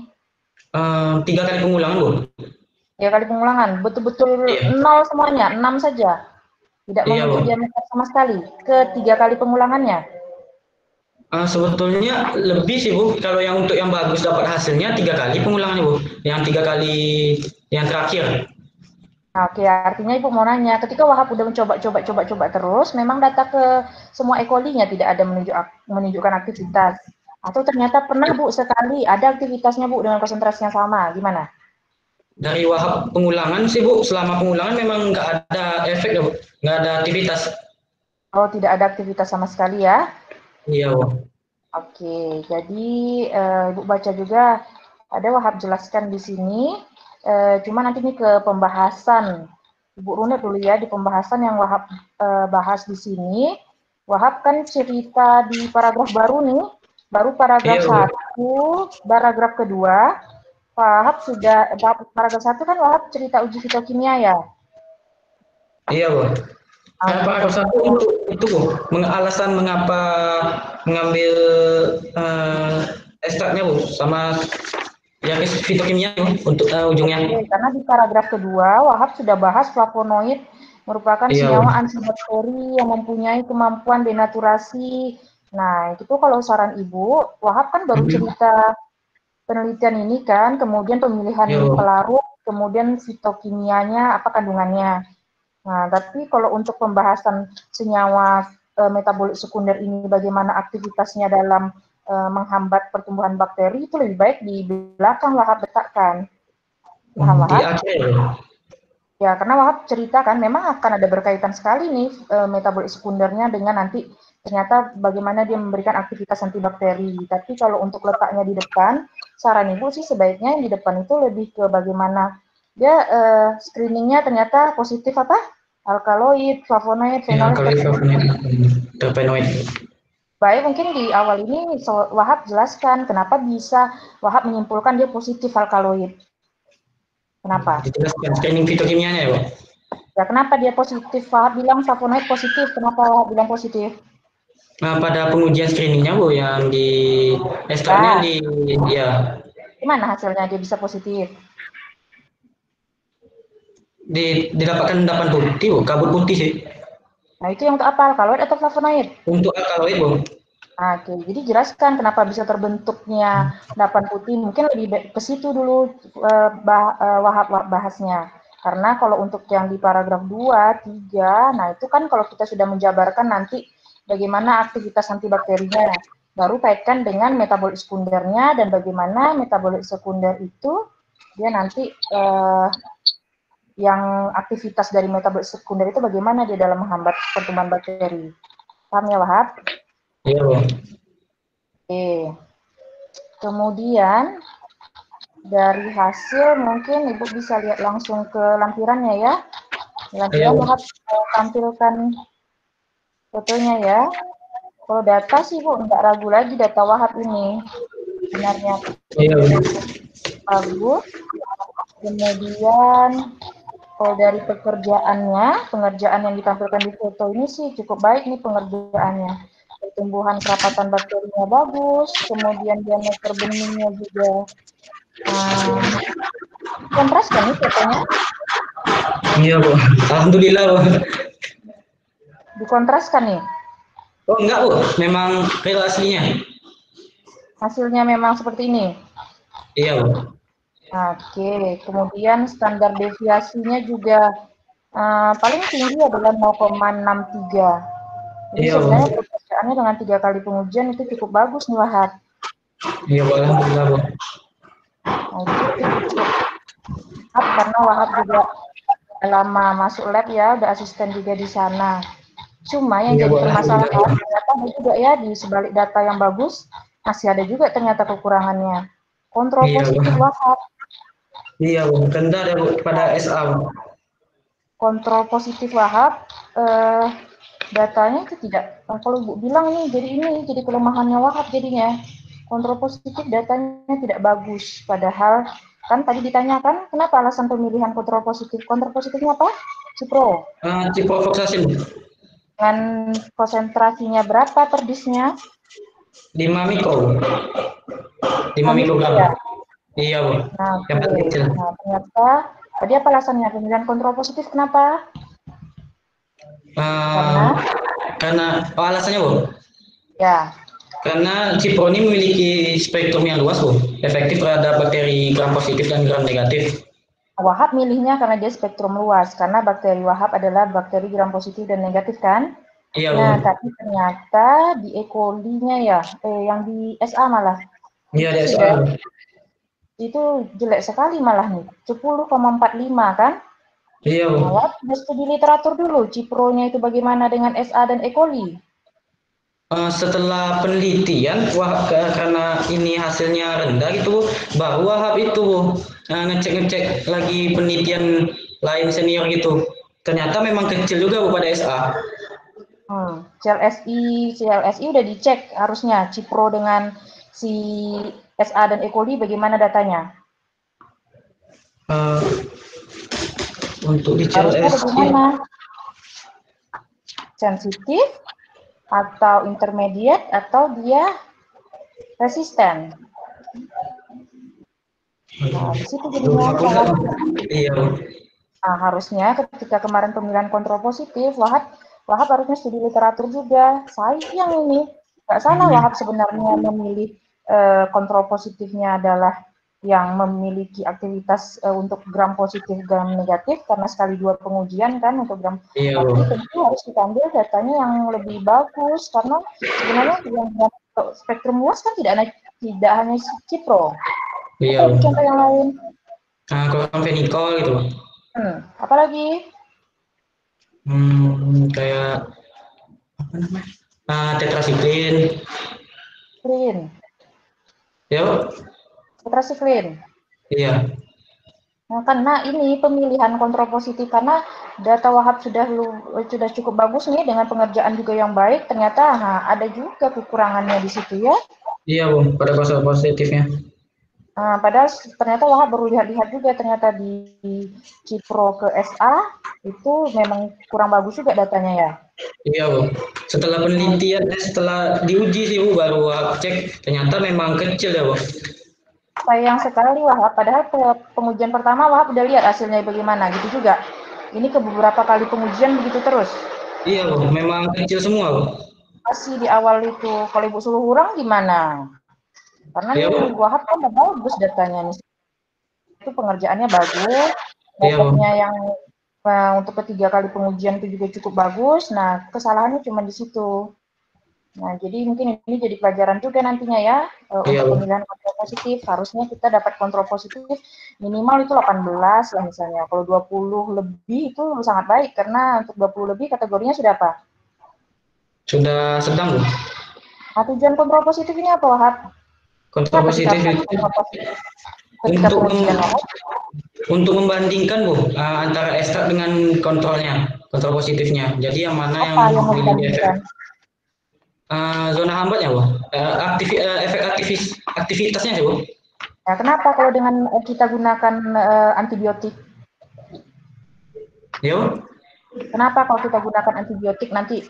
3 kali pengulangan, Bu. 3 kali pengulangan, betul-betul nol semuanya, 6 saja. Tidak membentuk diameter sama sekali ke 3 kali pengulangannya. Sebetulnya lebih sih, Bu. Kalau yang untuk yang bagus dapat hasilnya 3 kali pengulangannya, Bu. Yang 3 kali yang terakhir. Oke, artinya Ibu mau nanya, ketika Wahab udah mencoba terus, memang data ke semua E. coli-nya tidak ada menunjukkan aktivitas. Atau ternyata pernah, Bu, sekali ada aktivitasnya, Bu, dengan konsentrasi yang sama. Gimana? Dari Wahab pengulangan sih, Bu. Selama pengulangan memang nggak ada efek, Bu. Nggak ada aktivitas. Oh, tidak ada aktivitas sama sekali ya? Iya, Bu. Oke, jadi Ibu baca juga, ada Wahab jelaskan di sini, cuma nanti ini ke pembahasan. Ibu runut dulu ya, di pembahasan yang Wahab bahas di sini. Wahab kan cerita di paragraf baru nih, baru paragraf 1, paragraf kedua, Wahab sudah, paragraf 1 kan Wahab cerita uji fitokimia ya? Iya, Bu. Paragraf 1 itu Bu, alasan mengapa mengambil ekstraknya Bu, sama yang fitokimia untuk ujungnya. Oke, karena di paragraf kedua Wahab sudah bahas flavonoid merupakan Iya, senyawa Bu. antibakteri yang mempunyai kemampuan denaturasi. Nah, itu kalau saran Ibu, Wahab kan baru cerita penelitian ini kan, kemudian pemilihan Iya, Bu. pelarut, kemudian fitokimianya, apa kandungannya. Nah, tapi kalau untuk pembahasan senyawa metabolik sekunder ini, bagaimana aktivitasnya dalam menghambat pertumbuhan bakteri, itu lebih baik di belakang Wahab letakkan. Paham Di Wahab? akhir. Ya, karena Wahab cerita kan memang akan ada berkaitan sekali nih metabolik sekundernya dengan nanti ternyata bagaimana dia memberikan aktivitas antibakteri. Tapi kalau untuk letaknya di depan, saran Ibu sih sebaiknya yang di depan itu lebih ke bagaimana dia screeningnya ternyata positif apa? Alkaloid, flavonoid, Ya, fenoid, kalau terpenoid. Baik, mungkin di awal ini Wahab jelaskan kenapa bisa Wahab menyimpulkan dia positif alkaloid. Kenapa? Dijelaskan screening fitokimianya ya, Pak. Ya, kenapa dia positif? Wahab bilang flavonoid positif. Kenapa Wahab bilang positif? Nah, pada pengujian screeningnya Bu, yang di ekstraknya Ya, ya gimana hasilnya dia bisa positif? didapatkan endapan putih Bu, kabut putih sih. Nah, itu yang untuk apa? Alkaloid atau flavonoid? Untuk alkaloid Bu. Nah, oke. Jadi jelaskan kenapa bisa terbentuknya endapan putih. Mungkin lebih baik ke situ dulu Wahab bahasnya. Karena kalau untuk yang di paragraf 2, 3, nah itu kan kalau kita sudah menjabarkan nanti bagaimana aktivitas antibakterinya. Baru kaitkan dengan metabolik sekundernya dan bagaimana metabolik sekunder itu dia nanti yang aktivitas dari metabolik sekunder itu bagaimana dia dalam menghambat pertumbuhan bakteri. Paham ya, Wahab? Iya Bu. Oke. Kemudian dari hasil mungkin Ibu bisa lihat langsung ke lampirannya ya. Lampiran Wahab tampilkan fotonya ya. Kalau data sih Bu nggak ragu lagi data Wahab ini sebenarnya bagus. Kemudian kalau dari pengerjaan yang ditampilkan di foto ini sih cukup baik nih pengerjaannya. Pertumbuhan kerapatan bakterinya bagus, kemudian diameter benihnya juga kontras kan nih fotonya? Iya Bu. Alhamdulillah Bu. Dikontraskan nih? Oh enggak Bu, memang real aslinya. Hasilnya memang seperti ini? Iya Bu. Oke, kemudian standar deviasinya juga paling tinggi adalah 0,63. Jadi Iya Bu. sebenarnya pekerjaannya dengan 3 kali pengujian itu cukup bagus nih Wahab. Iya Bu, alhamdulillah Bu. Nah, itu cukup karena Wahab juga lama masuk lab ya, udah asisten juga di sana. Cuma yang Iya, jadi Bu, permasalahan alhamdulillah. ternyata ada juga ya di sebalik data yang bagus masih ada juga ternyata kekurangannya. Kontrol Iya, Bu. positif Wahab. Iya Bu, rendah ya Bu pada SA Bu. Kontrol positif Wahab datanya itu tidak, kalau Bu bilang nih jadi kelemahannya Wahab jadinya. Kontrol positif datanya tidak bagus, padahal kan tadi ditanyakan kenapa alasan pemilihan kontrol positif. Kontrol positifnya apa? Cipro. Ciprofloxacin Dengan konsentrasinya berapa per disnya? 5 mikro. 5 mikro mikrogram. ya? Iya Bu. Nah, Yang paling kecil. nah, ternyata tadi apa alasannya pemilihan kontrol positif kenapa? Karena alasannya Bu. Ya. Karena Cipro ini memiliki spektrum yang luas Bu, efektif terhadap bakteri gram positif dan gram negatif. Wahab milihnya karena dia spektrum luas, karena bakteri Wahab adalah bakteri gram positif dan negatif kan? Iya Bu. Nah, tapi ternyata di E. coli-nya ya, yang di SA malah. Iya di SA. Itu jelek sekali malah nih, 10,45 kan? Iya Bu. Nah, Wahab sudah studi literatur dulu, Cipro-nya itu bagaimana dengan SA dan E. coli? Setelah penelitian, karena ini hasilnya rendah gitu, baru Wahab itu Bu, ngecek lagi penelitian lain senior gitu. Ternyata memang kecil juga Bu pada SA. CLSI udah dicek harusnya Cipro dengan si SA dan E. coli bagaimana datanya? Eh, untuk bicara Harusnya SC, bagaimana? Sensitif atau intermediate atau dia resisten? Nah, di situ jadinya aku salah. iya, Nah, harusnya ketika kemarin pemilihan kontrol positif, Wahab harusnya studi literatur juga. Sayang ini, nggak salah Wahab sebenarnya memilih kontrol positifnya adalah yang memiliki aktivitas untuk gram positif, gram negatif, karena sekali dua pengujian kan untuk gram. iya, Tapi tentu harus diambil datanya yang lebih bagus, karena sebenarnya yang spektrum luas kan tidak hanya Cipro. iya. Apa contoh yang lain? Nah, kalau phenicol gitu, Apalagi? kayak apa namanya? Tetrasiklin, Clean. ya, Tetrasiklin. iya, Nah, karena ini pemilihan kontrol positif karena data Wahab sudah cukup bagus nih dengan pengerjaan juga yang baik. Ternyata ada juga kekurangannya di situ ya. iya, Bu, pada kontrol positifnya. Padahal ternyata Wahab baru lihat-lihat juga ternyata di Cipro ke SA itu memang kurang bagus juga datanya ya. Iya, Bu. Setelah penelitian, setelah diuji sih, Bu, baru aku cek, ternyata memang kecil ya, Bu. Sayang sekali Wahab, padahal pengujian pertama Wahab udah lihat hasilnya bagaimana gitu juga. Ini ke beberapa kali pengujian begitu terus. Iya, Bu, memang kecil semua, Bu. Masih di awal itu, kalau Ibu suruh kurang gimana? Karena Iya, Bu. nih Wahab kan udah bagus datanya nih. Itu pengerjaannya bagus, Iya, Bu. metodenya yang untuk ketiga kali pengujian itu juga cukup bagus. Nah, kesalahannya cuma di situ. Nah, jadi mungkin ini jadi pelajaran juga nantinya ya Iya, untuk Bu. pemilihan kontrol positif. Harusnya kita dapat kontrol positif minimal itu 18 lah misalnya. Kalau 20 lebih itu sangat baik karena untuk 20 lebih kategorinya sudah apa? Sudah sedang, Bu. Nah, tujuan kontrol positif ini apa, Wahab? Kontrol Kenapa positif diterapkan itu kontrol positif ketika untuk pengujian, Wahab? untuk membandingkan, Bu, antara ekstrak dengan kontrolnya, kontrol positifnya. Jadi yang mana yang Apa yang memiliki efek membandingkan? zona hambatnya, Bu. Efek aktivitasnya sih, Bu. Nah, kenapa kalau dengan kita gunakan antibiotik? Ya, Bu. Kenapa kalau kita gunakan antibiotik nanti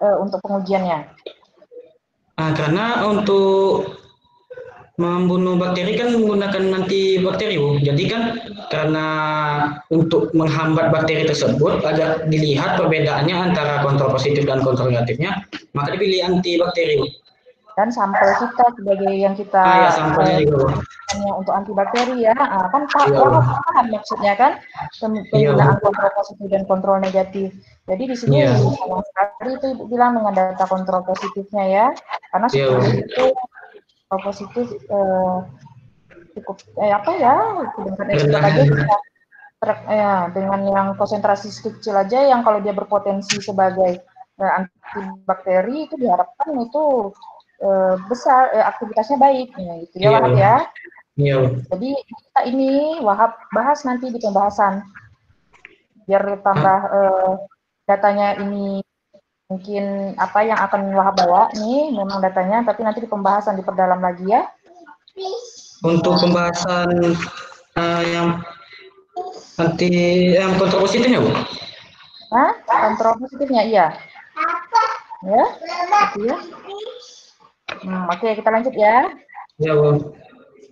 untuk pengujiannya? Karena untuk membunuh bakteri kan menggunakan antibakteri, Bu. Jadi kan karena untuk menghambat bakteri tersebut agak dilihat perbedaannya antara kontrol positif dan kontrol negatifnya, maka dipilih antibakteri, Bu. Dan sampel kita sebagai yang kita Ya, sampelnya juga, Bu. hanya untuk antibakteri ya, kan Iya, Bu. paham maksudnya kan Iya, Bu. penggunaan kontrol positif dan kontrol negatif. Jadi di sini Iya. sama sekali itu Ibu bilang dengan data kontrol positifnya ya, karena Iya, Bu. 10 itu kontrol positif cukup apa ya, sedangkan ekstrak aja bisa dengan yang konsentrasi kecil aja yang kalau dia berpotensi sebagai antibakteri itu diharapkan itu besar aktivitasnya baik gitu ya, Iya, Wahab Bu. ya. Iya, Bu. Jadi kita ini Wahab bahas nanti di pembahasan biar tambah datanya ini mungkin apa yang akan Wahab bawa nih memang datanya, tapi nanti di pembahasan diperdalam lagi ya. Untuk pembahasan yang nanti yang kontrol positifnya, Bu. Nah, kontrol positifnya iya. Ya, gitu ya. Oke, kita lanjut ya. Iya, Bu.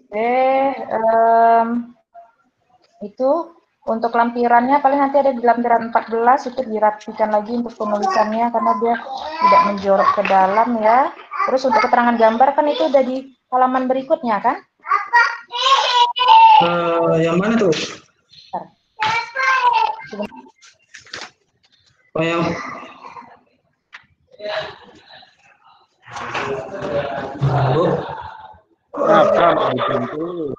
Oke, itu untuk lampirannya paling nanti ada di lampiran 14 itu dirapikan lagi untuk penulisannya karena dia tidak menjorok ke dalam ya. Terus untuk keterangan gambar kan itu udah di halaman berikutnya kan? Yang mana tuh? Oh, yang Bu. Silakan dibantu.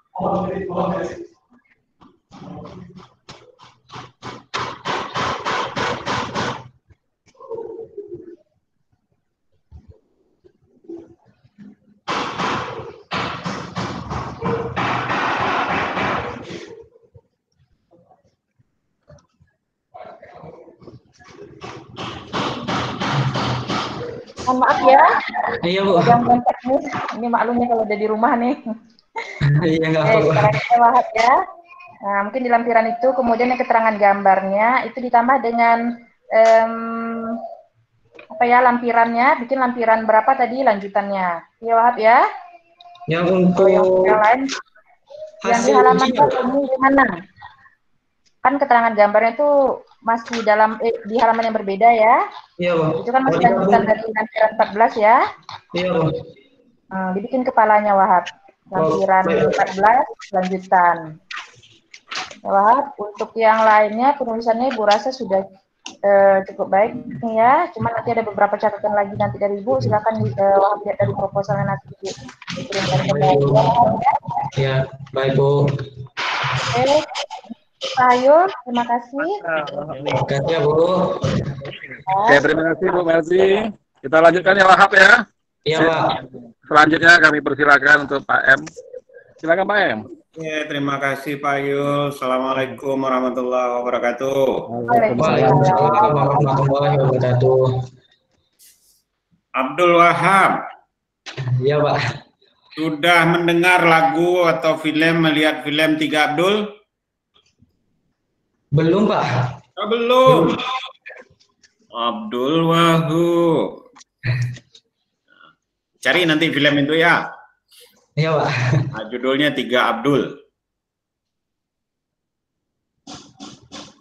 Mohon maaf ya. Iya, Bu. Gangguan teknis. Ini maklumnya kalau udah di rumah nih. Iya, nggak Oke, apa-apa. kita lanjut ya, Wahab ya. Nah, mungkin di lampiran itu, kemudian yang keterangan gambarnya itu ditambah dengan lampirannya, bikin lampiran berapa tadi lanjutannya. Ya Wahab ya. Yang untuk yang lain, yang di halaman ini gimana? Kan keterangan gambarnya itu masih di halaman yang berbeda ya. Iya, Bang. Itu kan masih lanjutan dari lampiran 14 ya. Iya, Bang. Dibikin kepalanya Wahab. Lampiran 14 lanjutan. Ya, Wahab, untuk yang lainnya penulisannya Ibu rasa sudah cukup baik nih ya. Cuma nanti ada beberapa catatan lagi nanti dari Ibu. Silakan Wahab lihat dari proposalnya nanti dikirimkan ke Wahab ya. Ya, baik Bu. Oke. Ayo, terima kasih. Terima kasih ya Bu. Oke, terima kasih Bu Melzi. Kita lanjutkan ya Wahab ya. Iya Pak. Selanjutnya kami persilakan untuk Pak M. Silakan Pak M. Ya, terima kasih Pak Yul. Assalamualaikum warahmatullahi wabarakatuh. Waalaikumsalam warahmatullahi wabarakatuh. Abdul Wahab. Iya Pak. Sudah mendengar lagu atau melihat film Tiga Abdul? Belum Pak. Oh, belum. Abdul Wahab. Cari nanti film itu ya. Iya Pak. Nah, judulnya Tiga Abdul.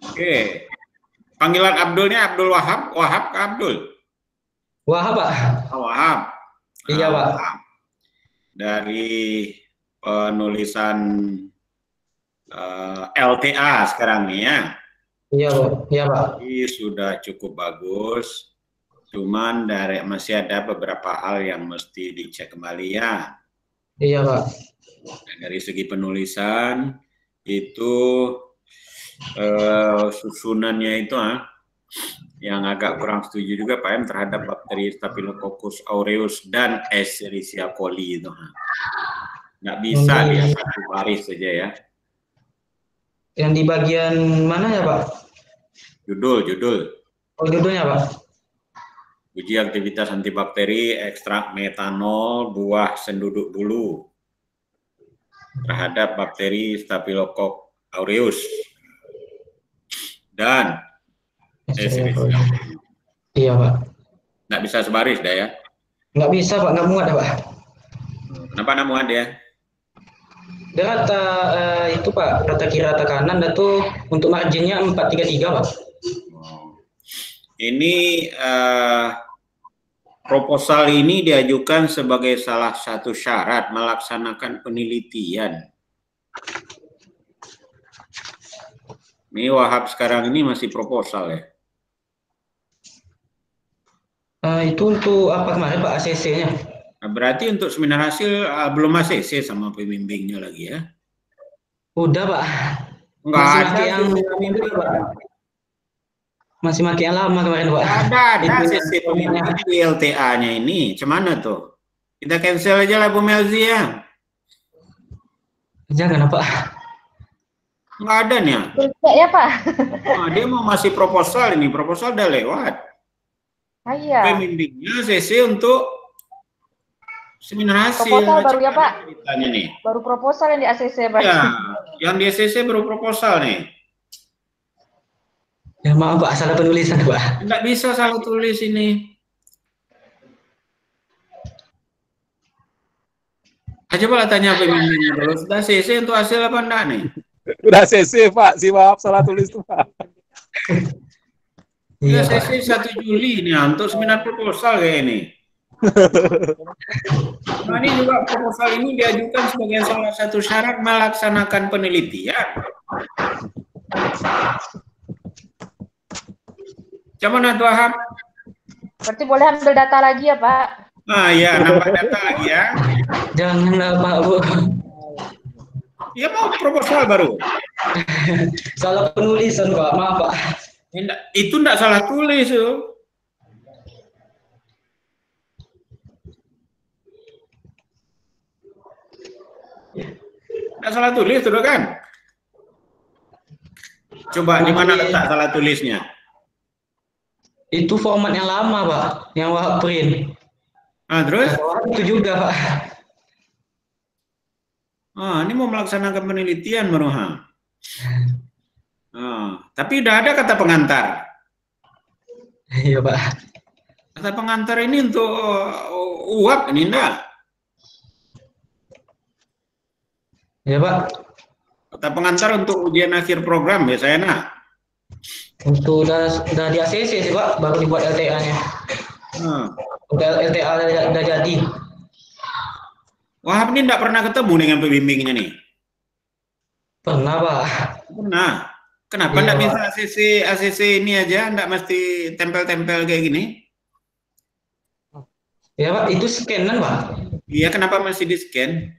Oke. Panggilan Abdulnya Abdul Wahab, Wahab ke Abdul? Wahab Pak. Oh, Wahab. Iya Pak. Wahab. Dari penulisan LTA sekarang nih ya. Iya Pak. Iya Pak. Ini sudah cukup bagus. Cuman masih ada beberapa hal yang mesti dicek kembali ya. Iya Pak. Dan dari segi penulisan itu susunannya itu yang agak kurang setuju juga Pak M terhadap bakteri Staphylococcus aureus dan Escherichia coli itu. Nggak bisa dia satu baris saja ya. Yang di bagian mana ya Pak? Judul. Oh, judulnya Pak. Uji aktivitas antibakteri ekstrak metanol buah senduduk bulu terhadap bakteri Staphylococcus aureus dan Escherichia. Iya Pak. Nggak bisa sebaris dah ya? Nggak bisa Pak, nggak muat ya Pak. Kenapa nggak muat ya? Dia rata itu Pak, rata kiri rata kanan dan tuh untuk marginnya 433 Pak. Ini proposal ini diajukan sebagai salah satu syarat melaksanakan penelitian. Ini Wahab sekarang ini masih proposal ya? Itu untuk apa kemarin Pak ACC-nya? Nah, berarti untuk seminar hasil belum ACC sama pembimbingnya lagi ya? Udah Pak. Enggak masih ada yang pembimbing Pak. Masih pakai yang lama kemarin Pak. Ada ACC pembimbing di LTA-nya ini. Cuman tuh? Kita cancel aja lah Bu Melzi ya. Jangan Pak. Nggak ada nih. Ya Pak. Nah, dia mau masih proposal ini. Proposal udah lewat. Iya. Pembimbingnya ACC untuk seminar hasil. Proposal baru ya Pak? Nih. Baru proposal yang di ACC Pak. Ya, yang di ACC baru proposal nih. Ya maaf Pak, salah penulisan Pak. Nggak bisa salah tulis ini. Coba tanya pembimbingnya dulu. Sudah ACC untuk hasil apa enggak nih? Udah ACC Pak, si maaf salah tulis tuh Pak. Iya, ACC 1 Juli nih untuk seminar proposal kayak ini. Nah, ini juga proposal ini diajukan sebagai salah satu syarat melaksanakan penelitian. Coba Nat Wahab. Berarti boleh ambil data lagi ya Pak? Ah ya, nambah data lagi ya. Janganlah Pak Bu. Ya mau proposal baru. Salah penulisan Pak, maaf Pak. Itu enggak salah tulis tuh. Enggak salah tulis tuh kan? Coba di mana letak salah tulisnya? Itu format yang lama Pak, yang Wahab print. Ah terus? Itu juga Pak. Ah ini mau melaksanakan penelitian baru Tapi udah ada kata pengantar. Iya Pak. Kata pengantar ini untuk uap ini enggak? Iya Pak. Kata pengantar untuk ujian akhir program biasanya nak. Untuk udah di ACC sih Pak, baru dibuat LTA-nya. Udah LTA udah jadi. Wahab ini enggak pernah ketemu dengan pembimbingnya nih? Pernah Pak. Pernah. Kenapa enggak bisa ACC ini aja, enggak mesti tempel-tempel kayak gini? Ya Pak, itu scanan Pak. Iya, kenapa masih di scan?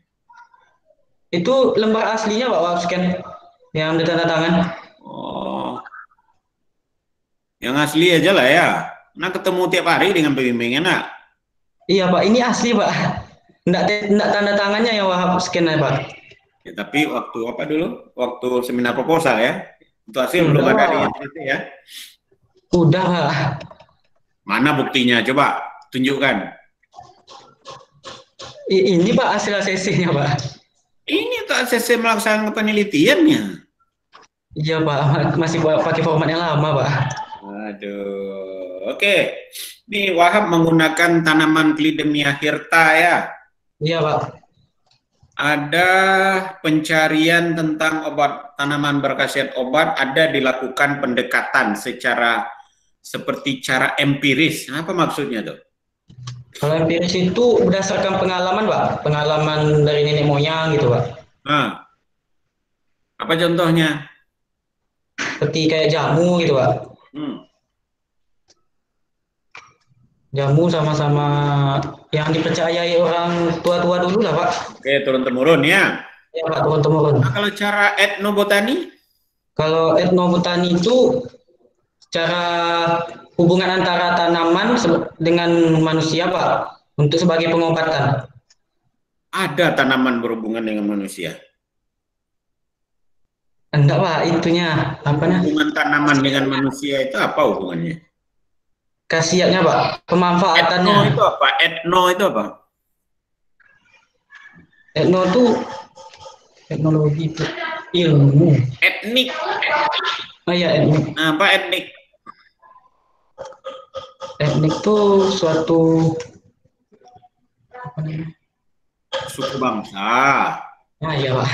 Itu lembar aslinya Pak, Wahab scan yang ditanda tangan. Oh, yang asli aja lah ya. Nah, ketemu tiap hari dengan pembimbingnya nak? Iya Pak, ini asli Pak. Enggak tanda tangannya yang Wahab scan ya Pak. Ya, tapi waktu apa dulu? Waktu seminar proposal ya? Untuk hasil belum ada di NTT ya? Udah Pak. Mana buktinya? Coba tunjukkan. Ini Pak hasil ACC-nya Pak. Ini tuh ACC melaksanakan penelitiannya. Iya Pak, masih pakai format yang lama Pak. Aduh, oke. Ini Wahab menggunakan tanaman Clidemia hirta ya? Iya Pak. Ada pencarian tentang obat tanaman berkhasiat obat, ada dilakukan pendekatan seperti cara empiris. Apa maksudnya tuh? Kalau empiris itu berdasarkan pengalaman Pak, pengalaman dari nenek moyang gitu Pak. Nah, apa contohnya? Seperti kayak jamu gitu Pak. Jamu sama-sama yang dipercayai orang tua-tua dulu lah Pak. Oke, turun-temurun ya. Ya Pak, turun-temurun. Nah, kalau cara etnobotani? Kalau etnobotani itu cara hubungan antara tanaman dengan manusia Pak, untuk sebagai pengobatan. Ada tanaman berhubungan dengan manusia? Enggak Pak, itunya apanya? Hubungan tanaman dengan manusia itu apa hubungannya? Khasiatnya Pak, pemanfaatannya. Etno itu apa? Etno itu apa? Etno itu teknologi ilmu. Etnik. Oh iya, etnik. Nah, apa etnik? Etnik itu suatu apa namanya? Suku bangsa. Nah iya Pak.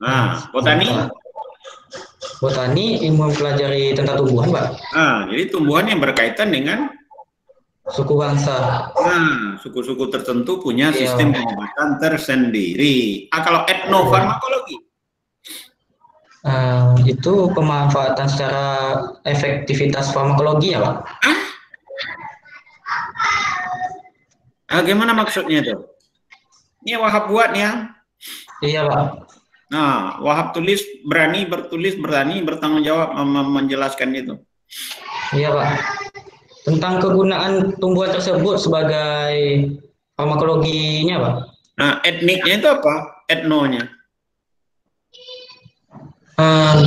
Nah, botani? Botani ilmu mempelajari tentang tumbuhan Pak. Nah, jadi tumbuhan yang berkaitan dengan Suku bangsa. Nah, suku-suku tertentu punya sistem pengobatan tersendiri. Kalau etnofarmakologi? Itu pemanfaatan secara efektivitas farmakologi ya Pak. Gimana maksudnya tuh? Ini Wahab buat ya? Iya Pak. Nah, Wahab berani bertanggung jawab menjelaskan itu. Iya Pak. Tentang kegunaan tumbuhan tersebut sebagai farmakologinya Pak. Nah, etniknya itu apa? Etnonya?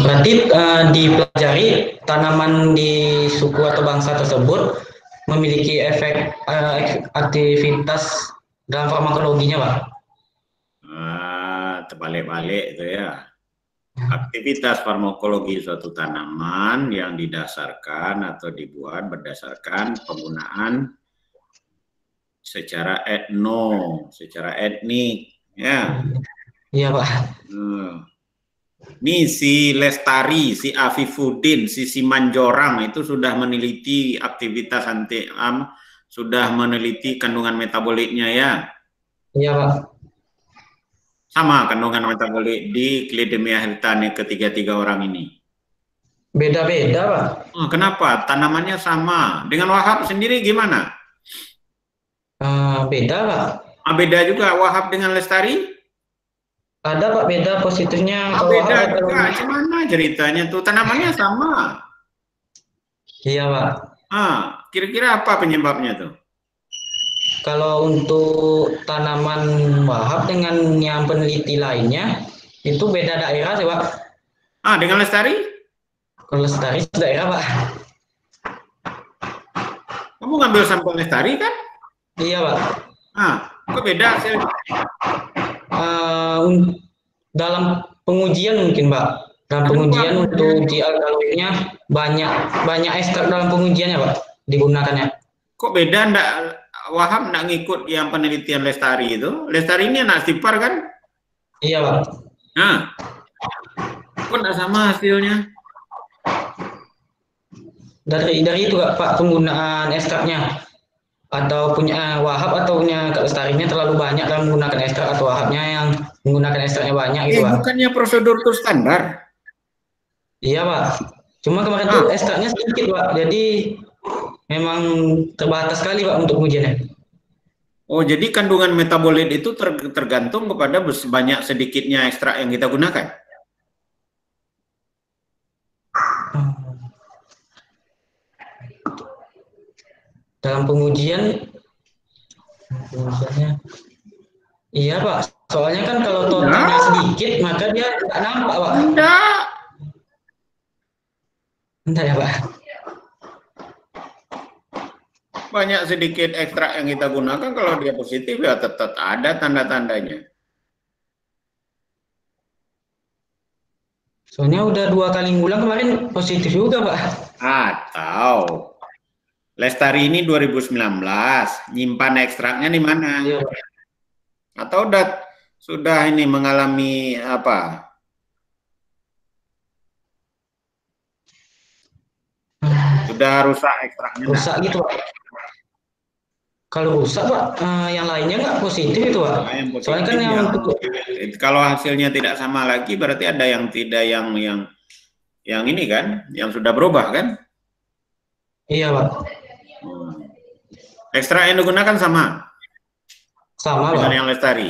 Berarti dipelajari tanaman di suku atau bangsa tersebut memiliki efek aktivitas dalam farmakologinya Pak. Terbalik-balik itu ya. Aktivitas farmakologi suatu tanaman yang didasarkan atau dibuat berdasarkan penggunaan secara secara etnik, ya. Iya Pak. Nih si Lestari, si Afifuddin, si Simanjorang itu sudah meneliti aktivitas sudah meneliti kandungan metaboliknya ya. Iya Pak. Sama kandungan metabolik di Clidemia hirta ketiga-tiga orang ini. Beda-beda Pak. Kenapa? Tanamannya sama. Dengan Wahab sendiri gimana? Beda Pak. Beda juga Wahab dengan Lestari? Ada Pak, beda positifnya. Beda juga. Gimana ceritanya tuh? Tanamannya sama. Iya Pak. Kira-kira apa penyebabnya tuh? Kalau untuk tanaman Wahab dengan yang peneliti lainnya itu beda daerah sih Pak. Dengan Lestari? Kalau Lestari daerah Pak. Kamu ngambil sampel Lestari kan? Iya Pak. Kok beda hasilnya? Dalam pengujian mungkin Pak. Dalam pengujian untuk uji alkaloidnya banyak ekstrak dalam pengujiannya Pak digunakannya. Kok beda ndak Wahab ndak ngikut yang penelitian Lestari itu? Lestari ini anak Stipar kan? Iya Pak. Nah, kok ndak sama hasilnya? Dari itu Pak penggunaan ekstraknya atau punya Wahab atau punya Kak Lestarinya terlalu banyak dalam menggunakan ekstrak atau Wahabnya yang menggunakan ekstraknya banyak gitu Pak. Bukannya prosedur itu standar? Iya Pak. Cuma kemarin tuh ekstraknya sedikit Pak. Jadi memang terbatas sekali Pak untuk pengujiannya. Oh, jadi kandungan metabolit itu tergantung kepada banyak sedikitnya ekstrak yang kita gunakan. Dalam pengujiannya, iya Pak. Soalnya kan kalau totalnya sedikit, maka dia nggak nampak Pak. Entah ya Pak. Banyak sedikit ekstrak yang kita gunakan, kalau dia positif ya tetap ada tanda-tandanya. Soalnya udah 2 kali ngulang kemarin positif juga Pak. Atau Lestari ini 2019, nyimpan ekstraknya di mana? Iya, Atau sudah ini mengalami apa? Sudah rusak ekstraknya? Rusak gitu Pak. Kalau rusak Pak, yang lainnya nggak positif itu Pak. Yang Soalnya kan yang kalau hasilnya tidak sama lagi, berarti ada yang tidak yang ini kan, yang sudah berubah kan? Iya Pak. Ekstrak yang digunakan sama? Sama dengan Pak. yang Lestari?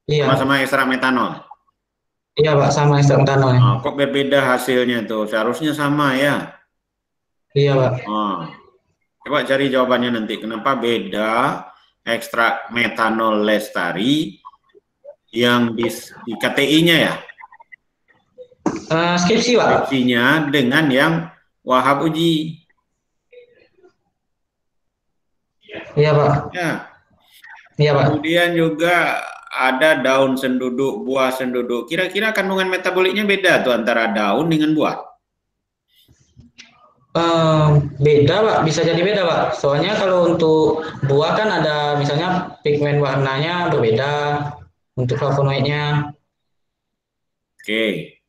Iya. Sama-sama ekstrak metanol? Iya Pak, sama ekstrak metanol. Oh, kok berbeda hasilnya tuh? Seharusnya sama ya? Iya Pak. Oh. Coba cari jawabannya nanti. Kenapa beda ekstrak metanol Lestari yang di KTI-nya ya? Skripsi Pak. Skripsinya dengan yang Wahab uji. Iya Pak. Ya. Iya Pak. Kemudian juga ada daun senduduk, buah senduduk. Kira-kira kandungan metaboliknya beda tuh antara daun dengan buah? Beda Pak, bisa jadi beda Pak. Soalnya kalau untuk buah kan ada misalnya pigmen warnanya berbeda untuk flavonoidnya. Oke.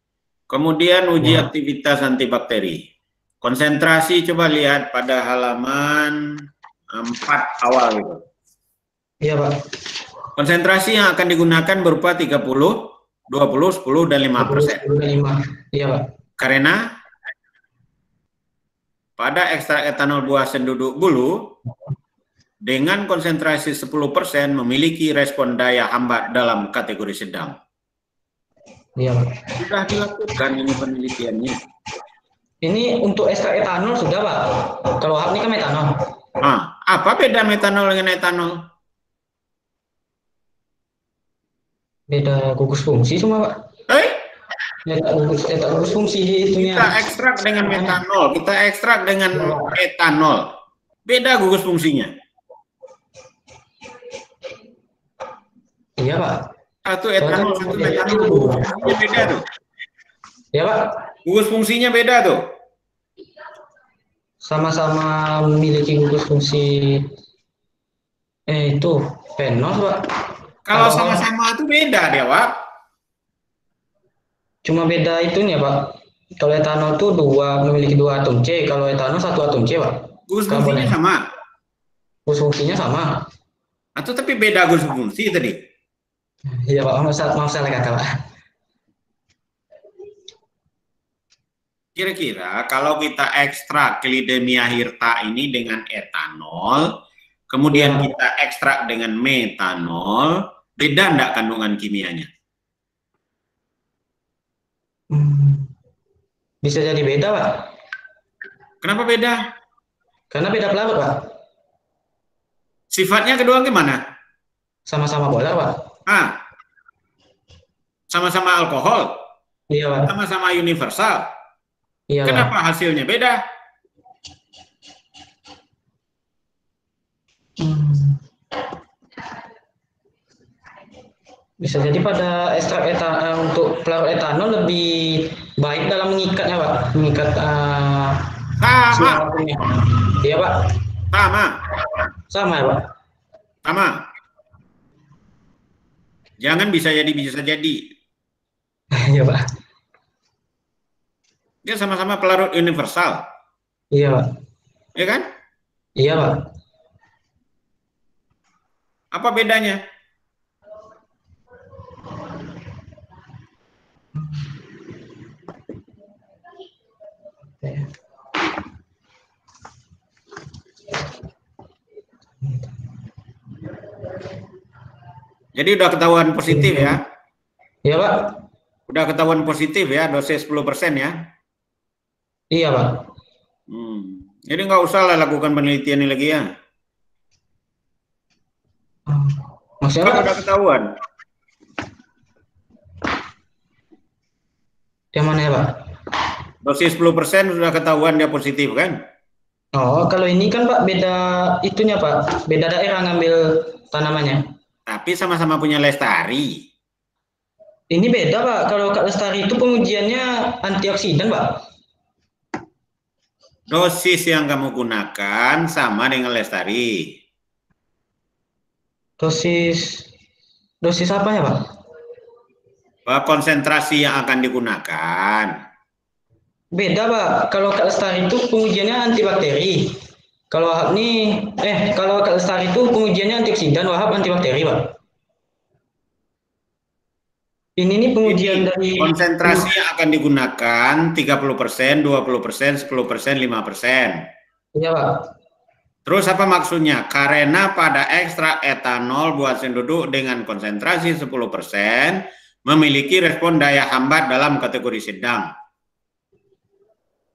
Kemudian uji aktivitas antibakteri. Konsentrasi coba lihat pada halaman 4 awal itu. Iya Pak. Konsentrasi yang akan digunakan berupa 30, 20, 10, dan 5%. 5. Iya Pak. Karena pada ekstrak etanol buah senduduk bulu dengan konsentrasi 10% memiliki respon daya hambat dalam kategori sedang. Iya Pak. Sudah dilakukan ini penelitiannya. Ini untuk ekstrak etanol sudah Pak. Kalau Wahab ini kan metanol. Apa beda metanol dengan etanol? Beda gugus fungsi cuma Pak. Beda gugus fungsi itunya. Kita ekstrak dengan metanol, kita ekstrak dengan etanol. Beda gugus fungsinya. Iya Pak. Satu etanol, satu metanol, gugus fungsinya beda tuh. Iya Pak. Gugus fungsinya beda tuh. Sama-sama memiliki gugus fungsi itu fenol Pak. Kalau sama-sama itu beda dia Pak. Cuma beda itunya Pak. Kalau etanol itu memiliki 2 atom C, kalau etanol 1 atom C Pak. Gugus fungsinya sama. Gugus fungsinya sama. Atau tapi beda gugus fungsi tadi. Iya Pak, maaf salah kata Pak. Kira-kira kalau kita ekstrak Clidemia hirta ini dengan etanol, kemudian kita ekstrak dengan metanol, beda enggak kandungan kimianya? Bisa jadi beda Pak. Kenapa beda? Karena beda pelarut Pak. Sifatnya kedua gimana? Sama-sama polar Pak. Sama-sama alkohol? Iya Pak. Sama-sama universal? Iya, kenapa Pak hasilnya beda? Bisa jadi pada ekstrak untuk pelarut etanol lebih baik dalam mengikatnya, Pak. Mengikat Sama, siapapun. Iya, Pak. sama, Sama ya, Pak. sama. Jangan bisa jadi. Iya, Pak. Dia sama-sama pelarut universal, Iya, Pak. ya kan? Iya, Pak. Apa bedanya? Jadi udah ketahuan positif ya? Iya, Pak. Udah ketahuan positif ya, dosis 10% ya? Iya, Pak. Jadi nggak usah lah lakukan penelitian ini lagi ya. Maksudnya, Kan Pak? udah ketahuan. Yang mana ya, Pak? Dosis 10% sudah ketahuan dia positif kan? Oh, kalau ini kan Pak beda itunya Pak, beda daerah ngambil tanamannya. Tapi sama-sama punya lestari. Ini beda Pak, kalau Kak Lestari itu pengujiannya antioksidan Pak. Dosis yang kamu gunakan sama dengan lestari. Dosis apa ya Pak? Konsentrasi yang akan digunakan. Beda Pak, kalau Kak Lestari itu pengujiannya antibakteri. Kalau Wahab kalau Kak Lestari itu pengujiannya antioksidan, Wahab antibakteri Pak. Ini nih pengujian dari konsentrasi yang akan digunakan 30%, 20%, 10%, 5%. Iya Pak. Terus apa maksudnya? Karena pada ekstrak etanol buat senduduk dengan konsentrasi 10% memiliki respon daya hambat dalam kategori sedang.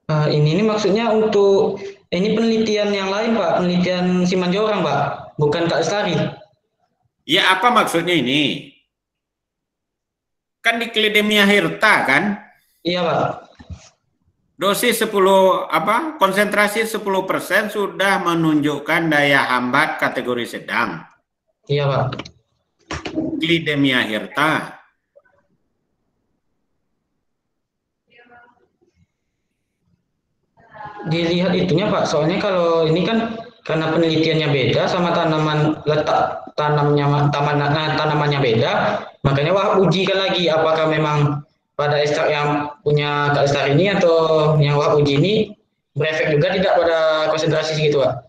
Ini maksudnya untuk ini penelitian yang lain Pak, penelitian Simanjorang Pak, bukan Kak Lestari. Ya apa maksudnya ini? Kan di Clidemia hirta kan? Iya Pak. Dosis 10 konsentrasi 10% sudah menunjukkan daya hambat kategori sedang. Iya Pak. Clidemia hirta. Dilihat itunya Pak, soalnya kalau ini kan karena penelitiannya beda sama letak tanamannya beda, makanya Wahab ujikan lagi apakah memang pada ekstrak yang punya Kak Lestari ini atau yang Wahab uji ini berefek juga tidak pada konsentrasi segitu Pak?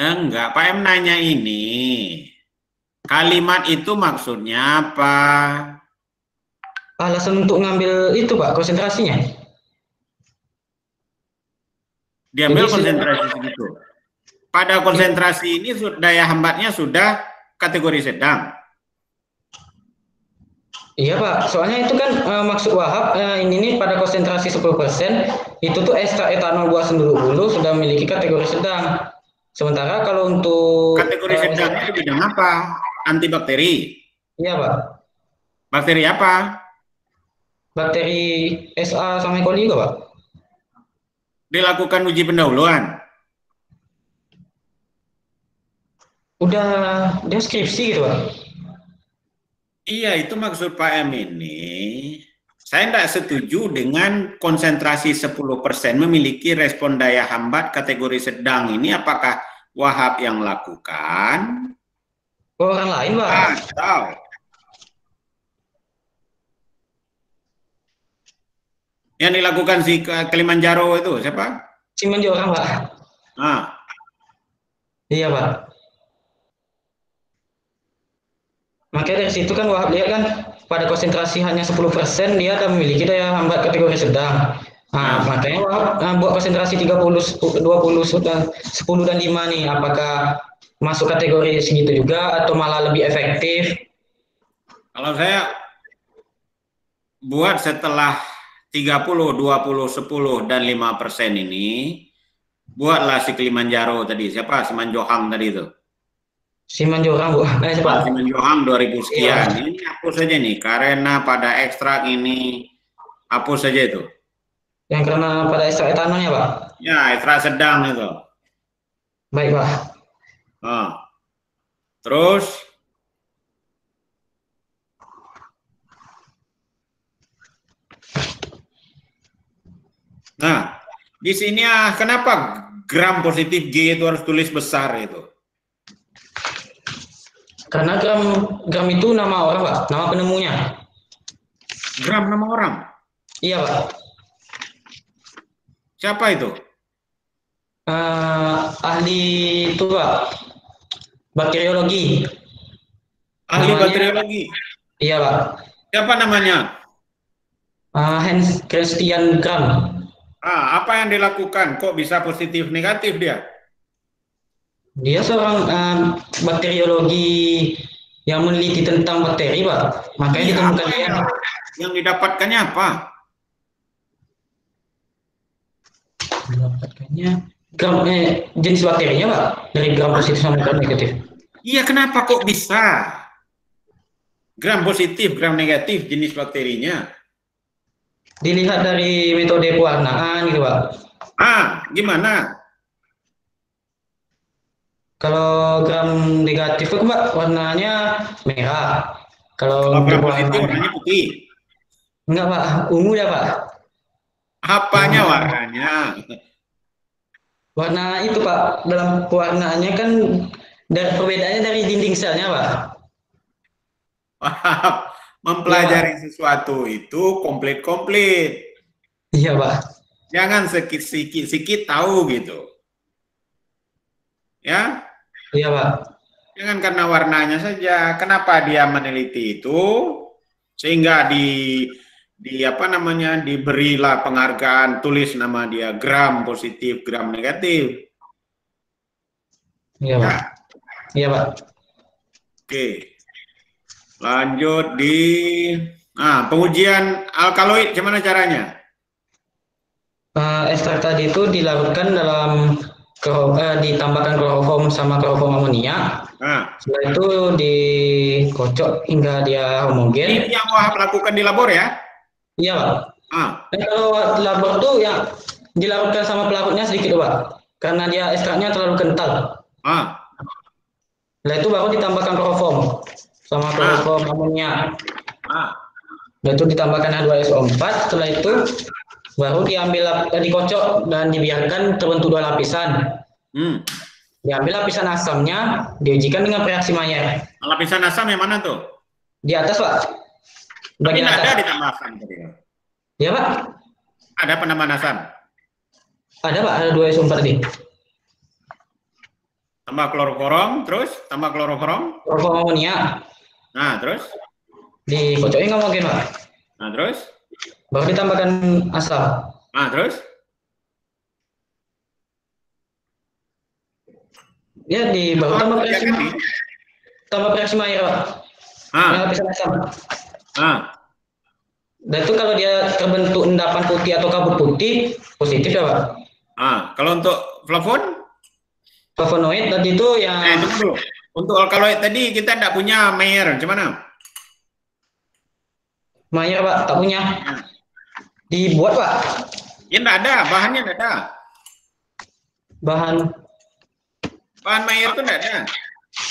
Enggak, Pak M nanya ini. Kalimat itu maksudnya apa? Alasan untuk ngambil itu Pak, konsentrasinya? Diambil konsentrasi segitu. Pada konsentrasi ini daya hambatnya sudah kategori sedang. Iya Pak, soalnya itu kan maksud Wahab ini nih pada konsentrasi 10% itu tuh ekstrak etanol buah senduduk bulu sudah memiliki kategori sedang. Sementara kalau untuk kategori sedangnya di bidang apa? Antibakteri. Iya Pak. Bakteri apa? Bakteri SA sama E. coli juga Pak. Dilakukan uji pendahuluan. Udah deskripsi gitu Pak. Iya, itu maksud Pak M ini. Saya tidak setuju dengan konsentrasi 10% memiliki respon daya hambat kategori sedang. Ini apakah Wahab yang lakukan? Orang lain Pak. Atau yang dilakukan si Kilimanjaro itu siapa? Simanjorang Pak. Iya Pak. Makanya dari situ kan Wahab lihat kan pada konsentrasi hanya 10% dia akan memiliki daya hambat kategori sedang. Makanya Wahab buat konsentrasi 30, 20, 10 dan 5 nih. Apakah masuk kategori segitu juga atau malah lebih efektif? Kalau saya buat setelah 30, 20, 10, dan 5% ini, buatlah si Kilimanjaro tadi. Siapa? Simanjorang tadi itu. Simanjorang, Bu. Simanjorang 2000 sekian. Iya. Ini hapus saja nih, karena pada ekstrak ini, hapus saja itu. Yang karena pada ekstrak etanolnya, Pak? Ya, ekstrak sedang itu. Baik, Pak. Terus, Di sini kenapa gram positif G itu harus tulis besar itu? Karena gram itu nama orang, Pak, nama penemunya. Gram nama orang? Iya, Pak. Siapa itu? Ahli itu, Pak, bakteriologi. Ahli Namanya, bakteriologi? Iya, Pak. Siapa namanya? Hans Christian Gram. Apa yang dilakukan? Kok bisa positif negatif dia? Dia seorang bakteriologi yang meneliti tentang bakteri, Pak. Makanya ditemukan dia. Yang didapatkannya apa? Mendapatkannya jenis bakterinya, Pak, dari gram positif sama gram negatif. Iya, kenapa kok bisa gram positif, gram negatif jenis bakterinya? Dilihat dari metode pewarnaan gitu, Pak. Gimana? Kalau gram negatif itu, Pak, warnanya merah. Kalau gram positif warnanya putih. Enggak, Pak, ungu ya, Pak. Apanya warnanya? Warna itu, Pak, dalam pewarnaannya kan perbedaannya dari dinding selnya, Pak. Mempelajari sesuatu itu komplit-komplit. Iya, Pak. Jangan sikit-sikit tahu gitu. Ya? Iya, Pak. Jangan karena warnanya saja. Kenapa dia meneliti itu sehingga diberilah penghargaan, tulis nama dia gram positif, gram negatif. Iya, Pak. Iya, Pak. Oke. Lanjut di pengujian alkaloid, gimana caranya? Ekstrak tadi itu dilarutkan dalam ditambahkan kloroform sama kloroform amonia. Setelah itu dikocok hingga dia homogen. Ini yang Wahab lakukan di labor ya? Iya, Pak. Kalau labor tuh yang dilarutkan sama pelarutnya sedikit, Pak, karena dia ekstraknya terlalu kental. Setelah itu baru ditambahkan kloroform sama kloroform amonia. Setelah itu ditambahkan H2SO4. Setelah itu baru dikocok dan dibiarkan terbentuk 2 lapisan. Diambil lapisan asamnya, diujikan dengan reaksi Mayer. Lapisan asam yang mana tuh? Di atas, Pak. Bagian atas. Ada ditambah asam tadi. Ya, Pak. Ada penambahan asam? Ada, Pak. Ada 2SO4 tadi. Tambah kloroform, terus tambah kloroform. Kloroform amonia. Nah, terus? Dikocokin nggak mungkin, Pak. Nah, terus? Baru ditambahkan asam. Nah, terus? Ya, baru tambah reaksi Mayer, Pak. Lapisan asam. Dan itu kalau dia terbentuk endapan putih atau kabut putih, positif ya, Pak. Kalau untuk flavon? Flavonoid tadi itu yang... Tunggu. Untuk alkaloid tadi kita tidak punya Mayer, gimana? Mayer, Pak, tak punya. Dibuat, Pak. Ya tidak ada, bahannya tidak ada. Bahan Mayer itu tidak ada.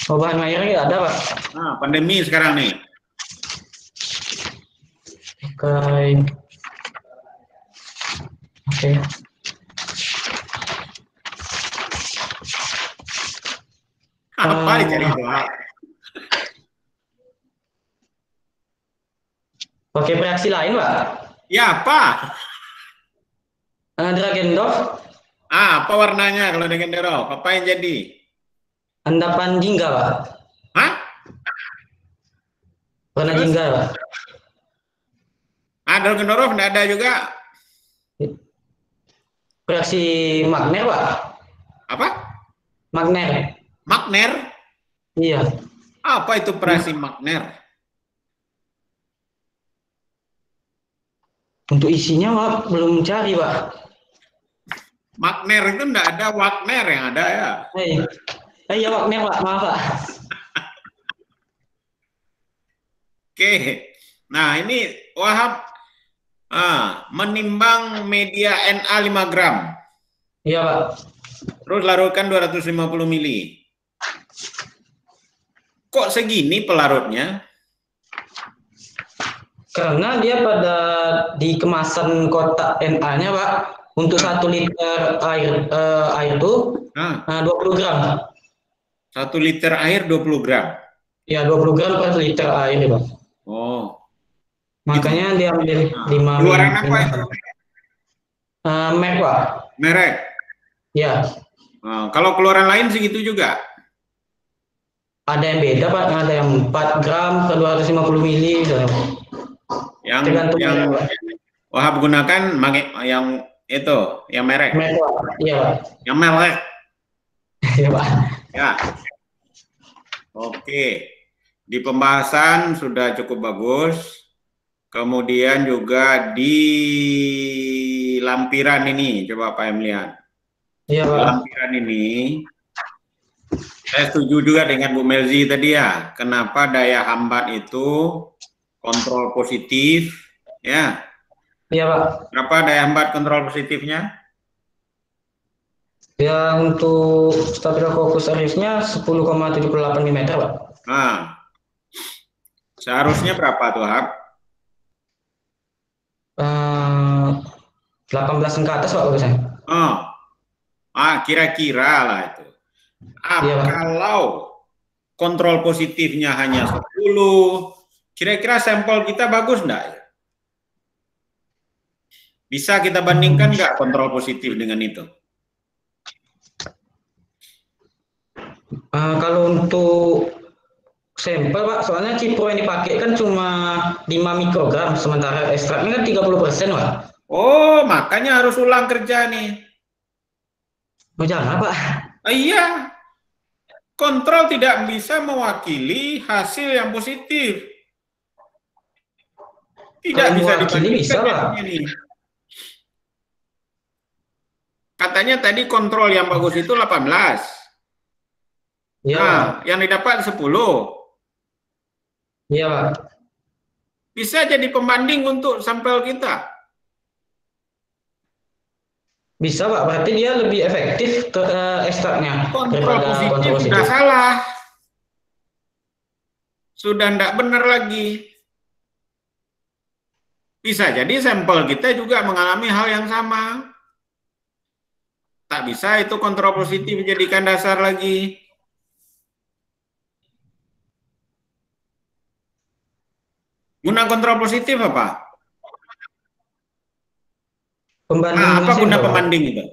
Oh, bahan Mayer tidak ada, Pak. Pandemi sekarang nih. Oke. Apa dicari itu? Pakai reaksi lain, Pak. Ya, apa? Dragendorf. Apa warnanya kalau Dragendorf? Apa yang jadi? Endapan jingga, Pak. Warna jingga, Pak. Dragendorf tidak ada juga. Reaksi Magner, Pak. Apa? Magner. Magner? Iya. Apa itu reaksi Magner? Untuk isinya, Pak, belum cari, Pak. Magner itu tidak ada, Wagner yang ada ya. Ya, Wagner, Pak. Maaf, Pak. Oke. Nah, ini Wahab menimbang media Na 5 gram. Iya, Pak. Terus larutkan 250 mili. Kok segini pelarutnya? Karena dia di kemasan kotak Na-nya, Pak, Untuk 1 liter air itu 20 gram. 1 liter air 20 gram. Ya, 20 gram per liter air, Pak. Oh. Makanya dia ambil 5 Keluaran apa itu? Merek, Pak. Merek. Ya. Kalau keluaran lain segitu juga? Ada yang beda, Pak. Ada yang 4 gram per 250 mili. Yang Wahab gunakan yang itu, yang merek. Merek, Pak. Iya, Pak. Yang merek. Iya, Pak. Ya. Oke. Di pembahasan sudah cukup bagus. Kemudian juga di lampiran ini, coba Pak Emlian. Iya, Pak. Di lampiran ini, saya setuju juga dengan Bu Melzi tadi ya. Kenapa daya hambat itu kontrol positif, ya? Iya, Pak. Berapa daya hambat kontrol positifnya? Ya, untuk Staphylococcus aureusnya 10,78 mm, Pak. Nah, seharusnya berapa tuh, Hab? 18 ke atas, Pak, bagusnya. Kira-kira lah itu. Iya, Pak. Kalau kontrol positifnya hanya 10, kira-kira sampel kita bagus enggak? Bisa kita bandingkan nggak kontrol positif dengan itu? Kalau untuk sampel, Pak, soalnya cipro yang dipakai kan cuma 5 mikrogram, sementara ekstraknya kan 30%, Pak. Oh, makanya harus ulang kerja nih. Oh, jangan, Pak. Iya. Kontrol tidak bisa mewakili hasil yang positif. Tidak Kalau bisa mewakili bisa, Pak. ini. Katanya tadi kontrol yang bagus itu 18. Iya, Nah, Pak. yang didapat 10. Iya, Pak. Bisa jadi pembanding untuk sampel kita. Bisa, Pak. Berarti dia lebih efektif ekstraknya Kontrol daripada positif kontrol sudah positif. salah. Sudah tidak benar lagi. Bisa jadi sampel kita juga mengalami hal yang sama. Tak bisa itu kontrol positif dijadikan dasar lagi. Guna kontrol positif apa? Pembandingan Apa guna sampel, Pak. pembanding itu?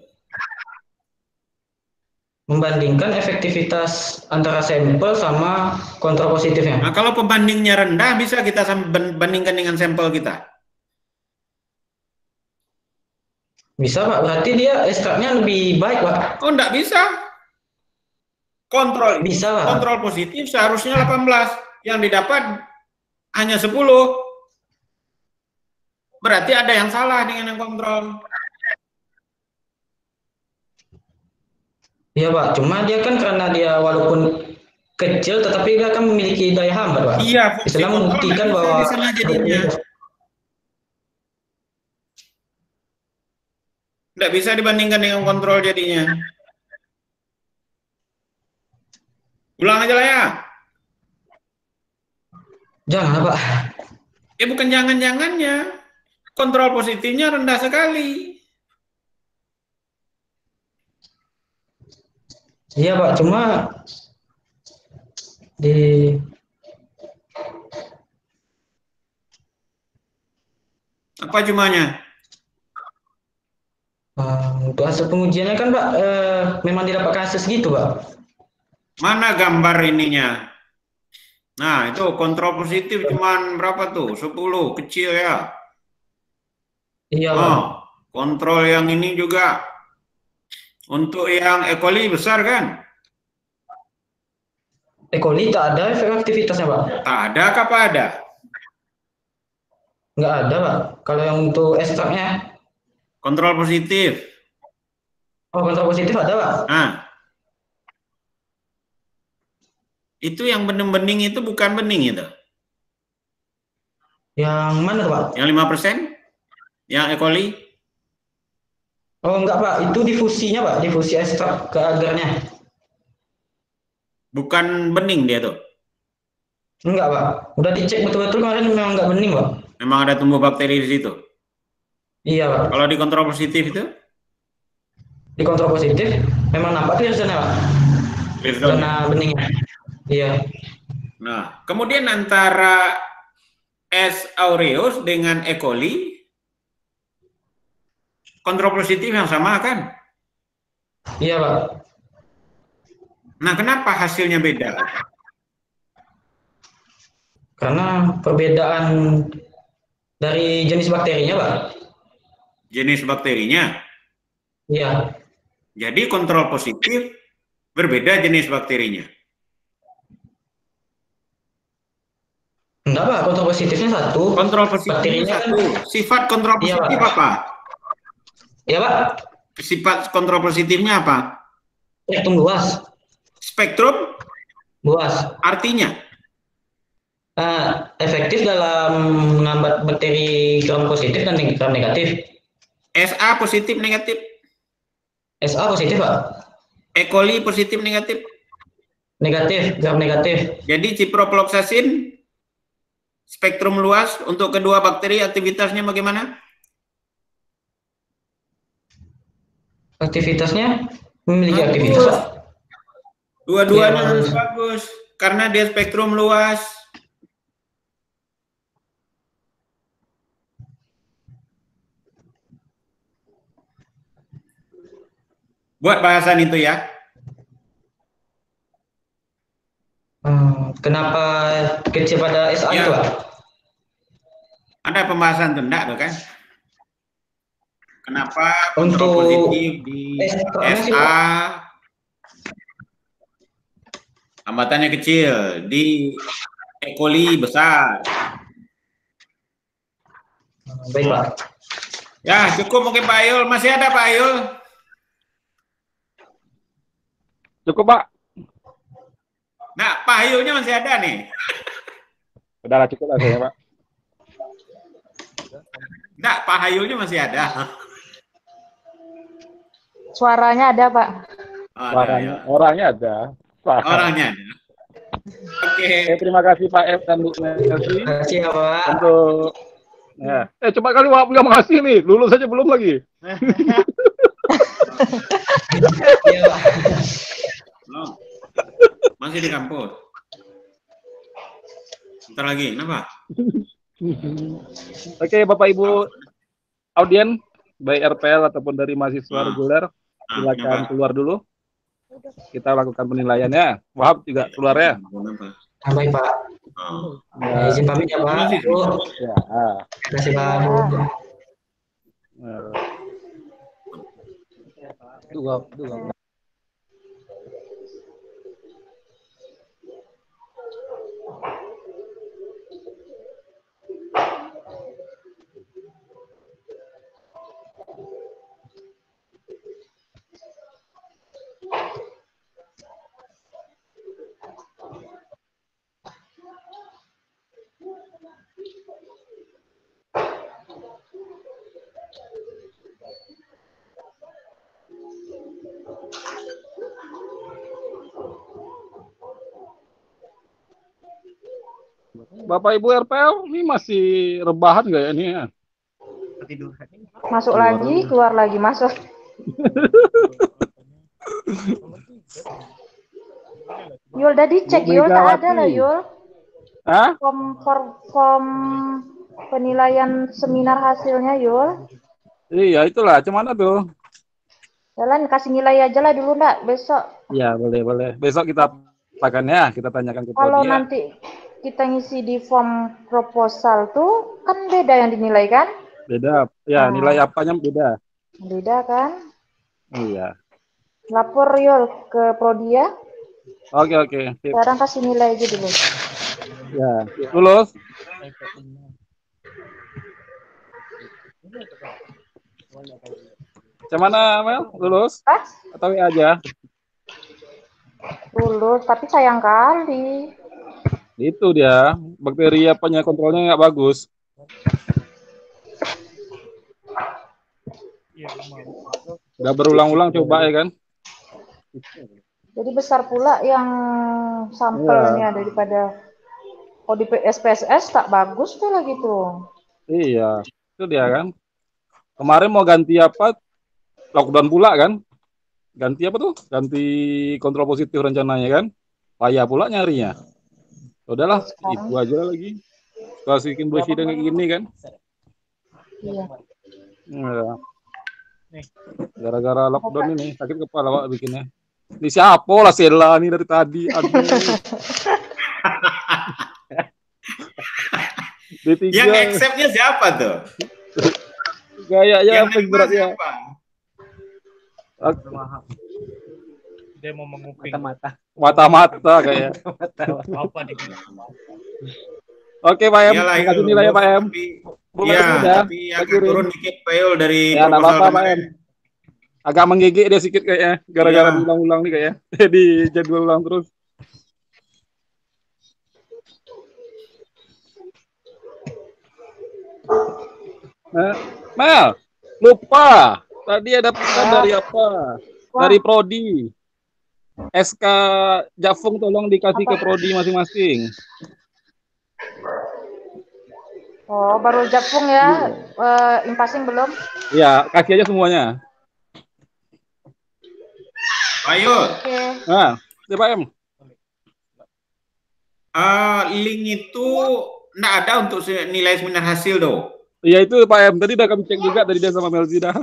Membandingkan efektivitas antara sampel sama kontrol positifnya. Nah, kalau pembandingnya rendah, bisa kita bandingkan dengan sampel kita. Bisa, Pak. Berarti dia ekstraknya lebih baik, Pak. Oh, enggak bisa. Kontrol Bisa, Pak. kontrol positif seharusnya 18. Yang didapat hanya 10. Berarti ada yang salah dengan yang kontrol. Iya, Pak. Cuma dia kan karena dia walaupun kecil, tetapi dia kan memiliki daya hambat, Pak. Iya, fungsi Istilahnya kontrol membuktikan nggak bisa bahwa di sana jadinya. Nggak bisa dibandingkan dengan kontrol jadinya. Ulang aja lah ya. Jangan, Pak. Ya bukan jangan-jangannya. Kontrol positifnya rendah sekali. Iya, Pak. Cuma Apa cumanya? untuk hasil pengujiannya kan, Pak, memang didapatkan hasil segitu, Pak. Mana gambar ininya? Nah, itu kontrol positif cuman berapa tuh? 10, kecil ya. Iya, Pak. Kontrol yang ini juga. Untuk yang E. coli besar kan? E. coli tak ada efektivitasnya, Pak. Tak ada apa ada? Nggak ada, Pak. Kalau yang untuk ekstraknya. Kontrol positif. Oh, kontrol positif ada, Pak. Nah. Itu yang bening-bening itu bukan bening itu. Yang mana, Pak? Yang 5%? Yang E. coli? Oh, enggak, Pak. Itu difusinya, Pak. Difusi ekstrak ke agarnya. Bukan bening dia tuh? Enggak, Pak. Udah dicek betul-betul kemarin memang enggak bening, Pak. Memang ada tumbuh bakteri di situ? Iya, Pak. Kalau di kontrol positif itu? dikontrol positif, memang nampak clear zone, Pak. Clear zone. Zona beningnya. Iya. Nah, kemudian antara S. aureus dengan E. coli, kontrol positif yang sama kan? Iya, Pak. Nah, kenapa hasilnya beda? Karena perbedaan dari jenis bakterinya, Pak. Jenis bakterinya. Iya. Jadi kontrol positif berbeda jenis bakterinya. Enggak, Pak. Kontrol positifnya satu. Kontrol positifnya bakterinya satu. Kan... Sifat kontrol positif iya, Pak. apa? Iya, Pak. Sifat kontrol positifnya apa? Spektrum luas. Spektrum luas. Artinya? Efektif dalam menghambat bakteri gram positif dan gram negatif. SA positif negatif. SA positif, Pak. E. coli positif negatif. Negatif, gram negatif. Jadi ciprofloxacin spektrum luas untuk kedua bakteri aktivitasnya bagaimana? Aktivitasnya memiliki aktivitas, Pak. Dua-duanya harus bagus karena dia spektrum luas. Buat bahasan itu ya. Kenapa kecil pada SA ya. itu, Pak? Ada pembahasan tuh enggak tuh kan? Kenapa kontrol Untuk positif di SA hambatannya kecil, di E. coli besar? Baik, Pak. Ya, cukup mungkin Pak Ayul. Masih ada Pak Ayul? Cukup, Pak. Nah, Pak Ayulnya masih ada nih. Udahlah, cukup lah saya, Pak. Enggak, Pak Hayulnya masih ada. Suaranya ada, Pak. Suaranya, ya. Orangnya ada. Orangnya ada. Oke. Terima kasih Pak F dan Bu Nelsi. Terima kasih ya, Pak. Untuk ya. Coba kali Wahab nggak makasih nih, lulus aja belum lagi. Iya, Pak. Masih di kampus. Bentar lagi, kenapa? Oke, Bapak Ibu audien, baik RPL ataupun dari mahasiswa reguler, silakan keluar dulu. Kita lakukan penilaiannya. Wahab juga keluar ya. Baik, Pak. Izin pamit ya, Pak. Bu. Ya. Terima kasih, Pak. Dua. Bapak Ibu RPL ini masih rebahan nggak ya ini ya? Masuk lagi, keluar lagi, masuk. Yul, udah dicek Yul, tak ada lah Yul. Hah? Form penilaian seminar hasilnya Yul. Iya itulah, cuman tuh. Jalan kasih nilai aja lah dulu ndak, besok. Iya boleh. Besok kita akan ya, kita tanyakan ke Kalau dia. nanti kita ngisi di form proposal tuh kan beda yang dinilai kan? Beda, ya nilai apanya beda. Beda kan? Iya. Lapor Yul ke Prodia. Oke. Sekarang kasih nilai aja dulu. Ya, lulus. Mana Mel? Lulus? Pas? Atau aja? Lulus, tapi sayang kali. Itu dia, bakteri apanya kontrolnya nggak bagus. Udah berulang-ulang coba ya kan? Jadi besar pula yang sampelnya daripada di SPSS tak bagus tuh lah gitu. Iya, itu dia kan. Kemarin mau ganti apa? Lockdown pula kan? ganti apa tuh? Ganti kontrol positif rencananya kan? Payah pula nyarinya. Udahlah, Sekarang itu aja lagi. Situasi presiden kayak gini kan. iya. Ya, gara-gara lockdown ini sakit kepala Pak bikinnya. Ini siapa lah Sela nih dari tadi. Aduh. D3 Yang accept-nya siapa tuh? gayanya Yang apa nerima beratnya? siapa? Dia mau menguping. Mata-mata kayak. Apa nih? Oke Pak M, Iyalah makasih itu. nilai ya Pak M. Tapi Bu ya, Mercy udah, tapi saya agak kirim. turun dikit Pak Yul dari Ya, nggak proposal apa-apa Pak kemarin. M. Agak menggigit dia sedikit kayaknya, gara-gara Iya. diulang-ulang nih kayaknya. Di jadwal ulang terus. Nah, Mel, lupa. Tadi ada pesan dari apa? Dari Prodi. SK Jafung tolong dikasih ke Prodi masing-masing. Oh, baru Japung ya. Impasing belum? Iya, kasih aja semuanya. Pak Yul, Oke. Nah, ya Pak M. link itu enggak ada untuk nilai seminar hasil doh. Iya itu Pak M. Tadi udah kami cek juga tadi dia sama Melzi dah.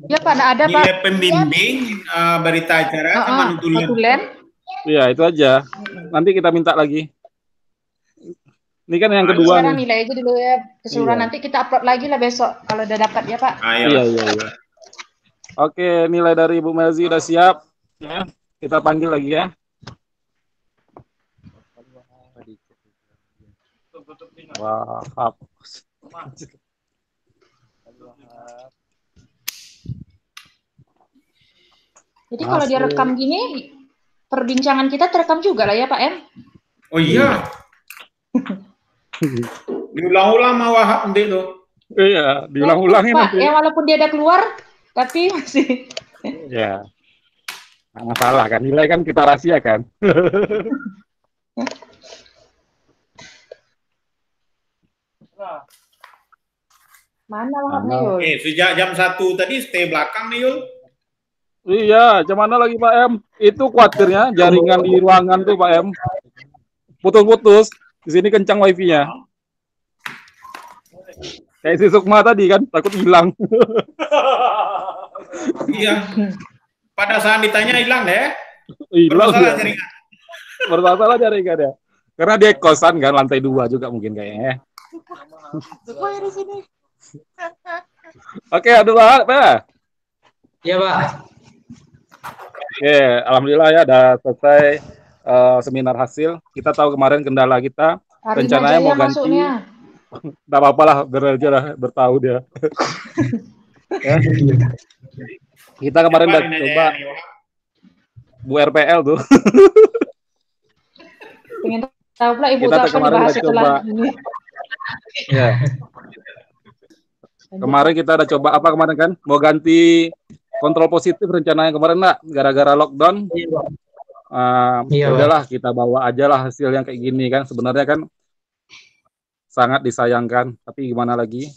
Ya Pak, nah ada Pak. Nilai pembimbing, berita acara sama nutulan. Notulen. Iya itu aja. Nanti kita minta lagi. Ini kan yang kedua Sekarang nih. nilai aja dulu ya keseluruhan. Iya. Nanti kita upload lagi lah besok kalau udah dapat ya Pak. Iya. Oke, nilai dari Ibu Melzi udah siap. Ya, kita panggil lagi ya. Wah, Jadi kalau dia rekam gini, perbincangan kita terekam juga lah ya Pak M? Oh iya. Diulang-ulang mau Wahab nanti tuh. Iya, diulang-ulangin Pak, nanti. ya walaupun dia udah keluar, tapi masih. Ya, nggak masalah kan. Nilai kan kita rahasiakan. Mana Wahabnya Yul? Sejak jam 1 tadi stay belakang nih Yul. Iya, cuman lagi Pak M. Itu khawatirnya jaringan di ruangan tuh Pak M. Putus-putus. Di sini kencang wifi-nya. Kayak si Sukma tadi kan, takut hilang. Iya. Pada saat ditanya hilang deh. Hilang Bermasalah dia. jaringan. Bermasalah jaringan ya. Karena dia kosan kan, lantai 2 juga mungkin kayaknya. di sini. Oke, aduh Pak. Iya Pak. Oke, alhamdulillah ya udah selesai seminar hasil. Kita tahu kemarin kendala kita. Rencananya mau ganti. Tidak apa-apa lah, bertahu dia. Ya. Kita kemarin udah coba Bu RPL tuh. Pengen tahu pula Ibu Kita apa kemarin dibahas udah setelah coba. ini. Ya. Kemarin kita udah coba apa kemarin kan? Mau ganti kontrol positif rencananya kemarin enggak? Gara-gara lockdown. Iya, Udahlah kita bawa aja lah hasil yang kayak gini kan. Sebenarnya kan sangat disayangkan. Tapi gimana lagi?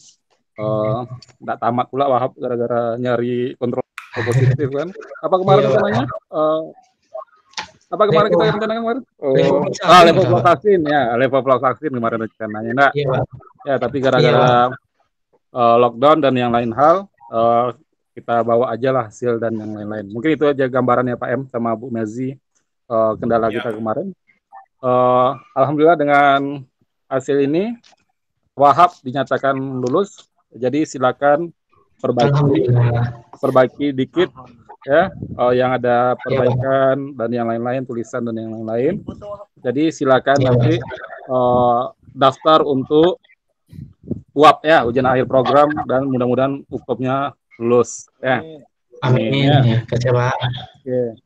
Nggak tamat pula Wahab gara-gara nyari kontrol positif kan. Apa kemarin rencananya? Apa kemarin kita rencanakan kemarin? Level vaksin ya, level vaksin kemarin rencananya. Nah, ya tapi gara-gara lockdown dan yang lain hal, kita bawa aja lah hasil dan yang lain-lain. Mungkin itu aja gambarannya Pak M sama Bu Melzi kendala kita kemarin. Alhamdulillah dengan hasil ini Wahab dinyatakan lulus. Jadi silakan perbaiki dikit ya, yang ada perbaikan dan yang lain-lain, tulisan dan yang lain-lain. Jadi silakan nanti daftar untuk UAP ya, ujian akhir program, dan mudah-mudahan UPOP-nya lulus ya. Amin. Ya. Pak. Oke.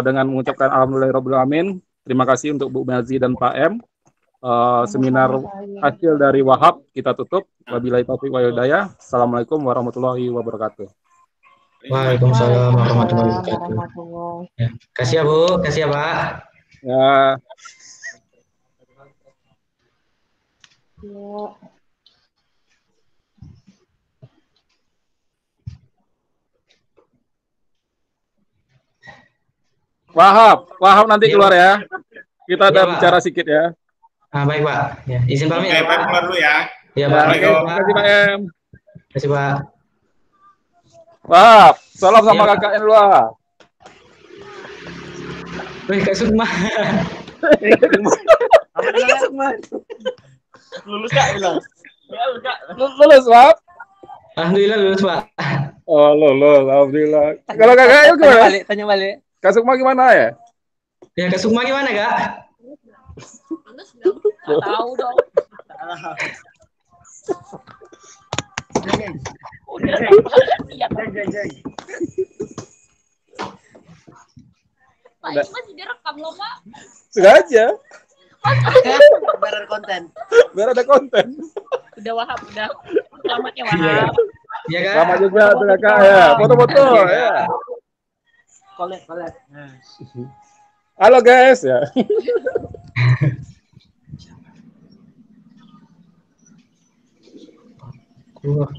Dengan mengucapkan alhamdulillahirabbil alamin, terima kasih untuk Bu Melzi dan Pak M. Seminar hasil dari Wahab kita tutup. Wabillahi taufiq wal hidayah. Assalamualaikum warahmatullahi wabarakatuh. Waalaikumsalam warahmatullahi wabarakatuh. Ya. Kasih ya Bu, kasih ya Pak. Ya. Ya. Wahab nanti Iya, keluar ya. Kita ada Iya, Pak. bicara sedikit ya. Ah, baik, Pak. Ya, izin pamit Oke, ya, Pak Pak. keluar dulu ya. Iya, Ya, Pak. oke, terima kasih Pak M. Terima kasih, Pak. Wahab, salam sama Iya, Pak. kakaknya dulu ah. Wih, Kak Sukma. Lulus Kak bilang. Ya, lulus Kak. Lulus, Wahab? Alhamdulillah lulus, Pak. Oh, lulus, alhamdulillah. Kalau kakaknya gimana? Tanya balik. Kak Sukma gimana ya? Ya, Kak Sukma gimana, Kak? Nggak tahu dong. Pak, ini masih direkam loh, Pak. Sengaja, Biar ada konten. biar ada konten. Udah Wahab, udah. Selamat ya Wahab. Iya, Kak. Sama juga tuh kakak ya, foto-foto ya. Kolek. Halo guys ya. Wah.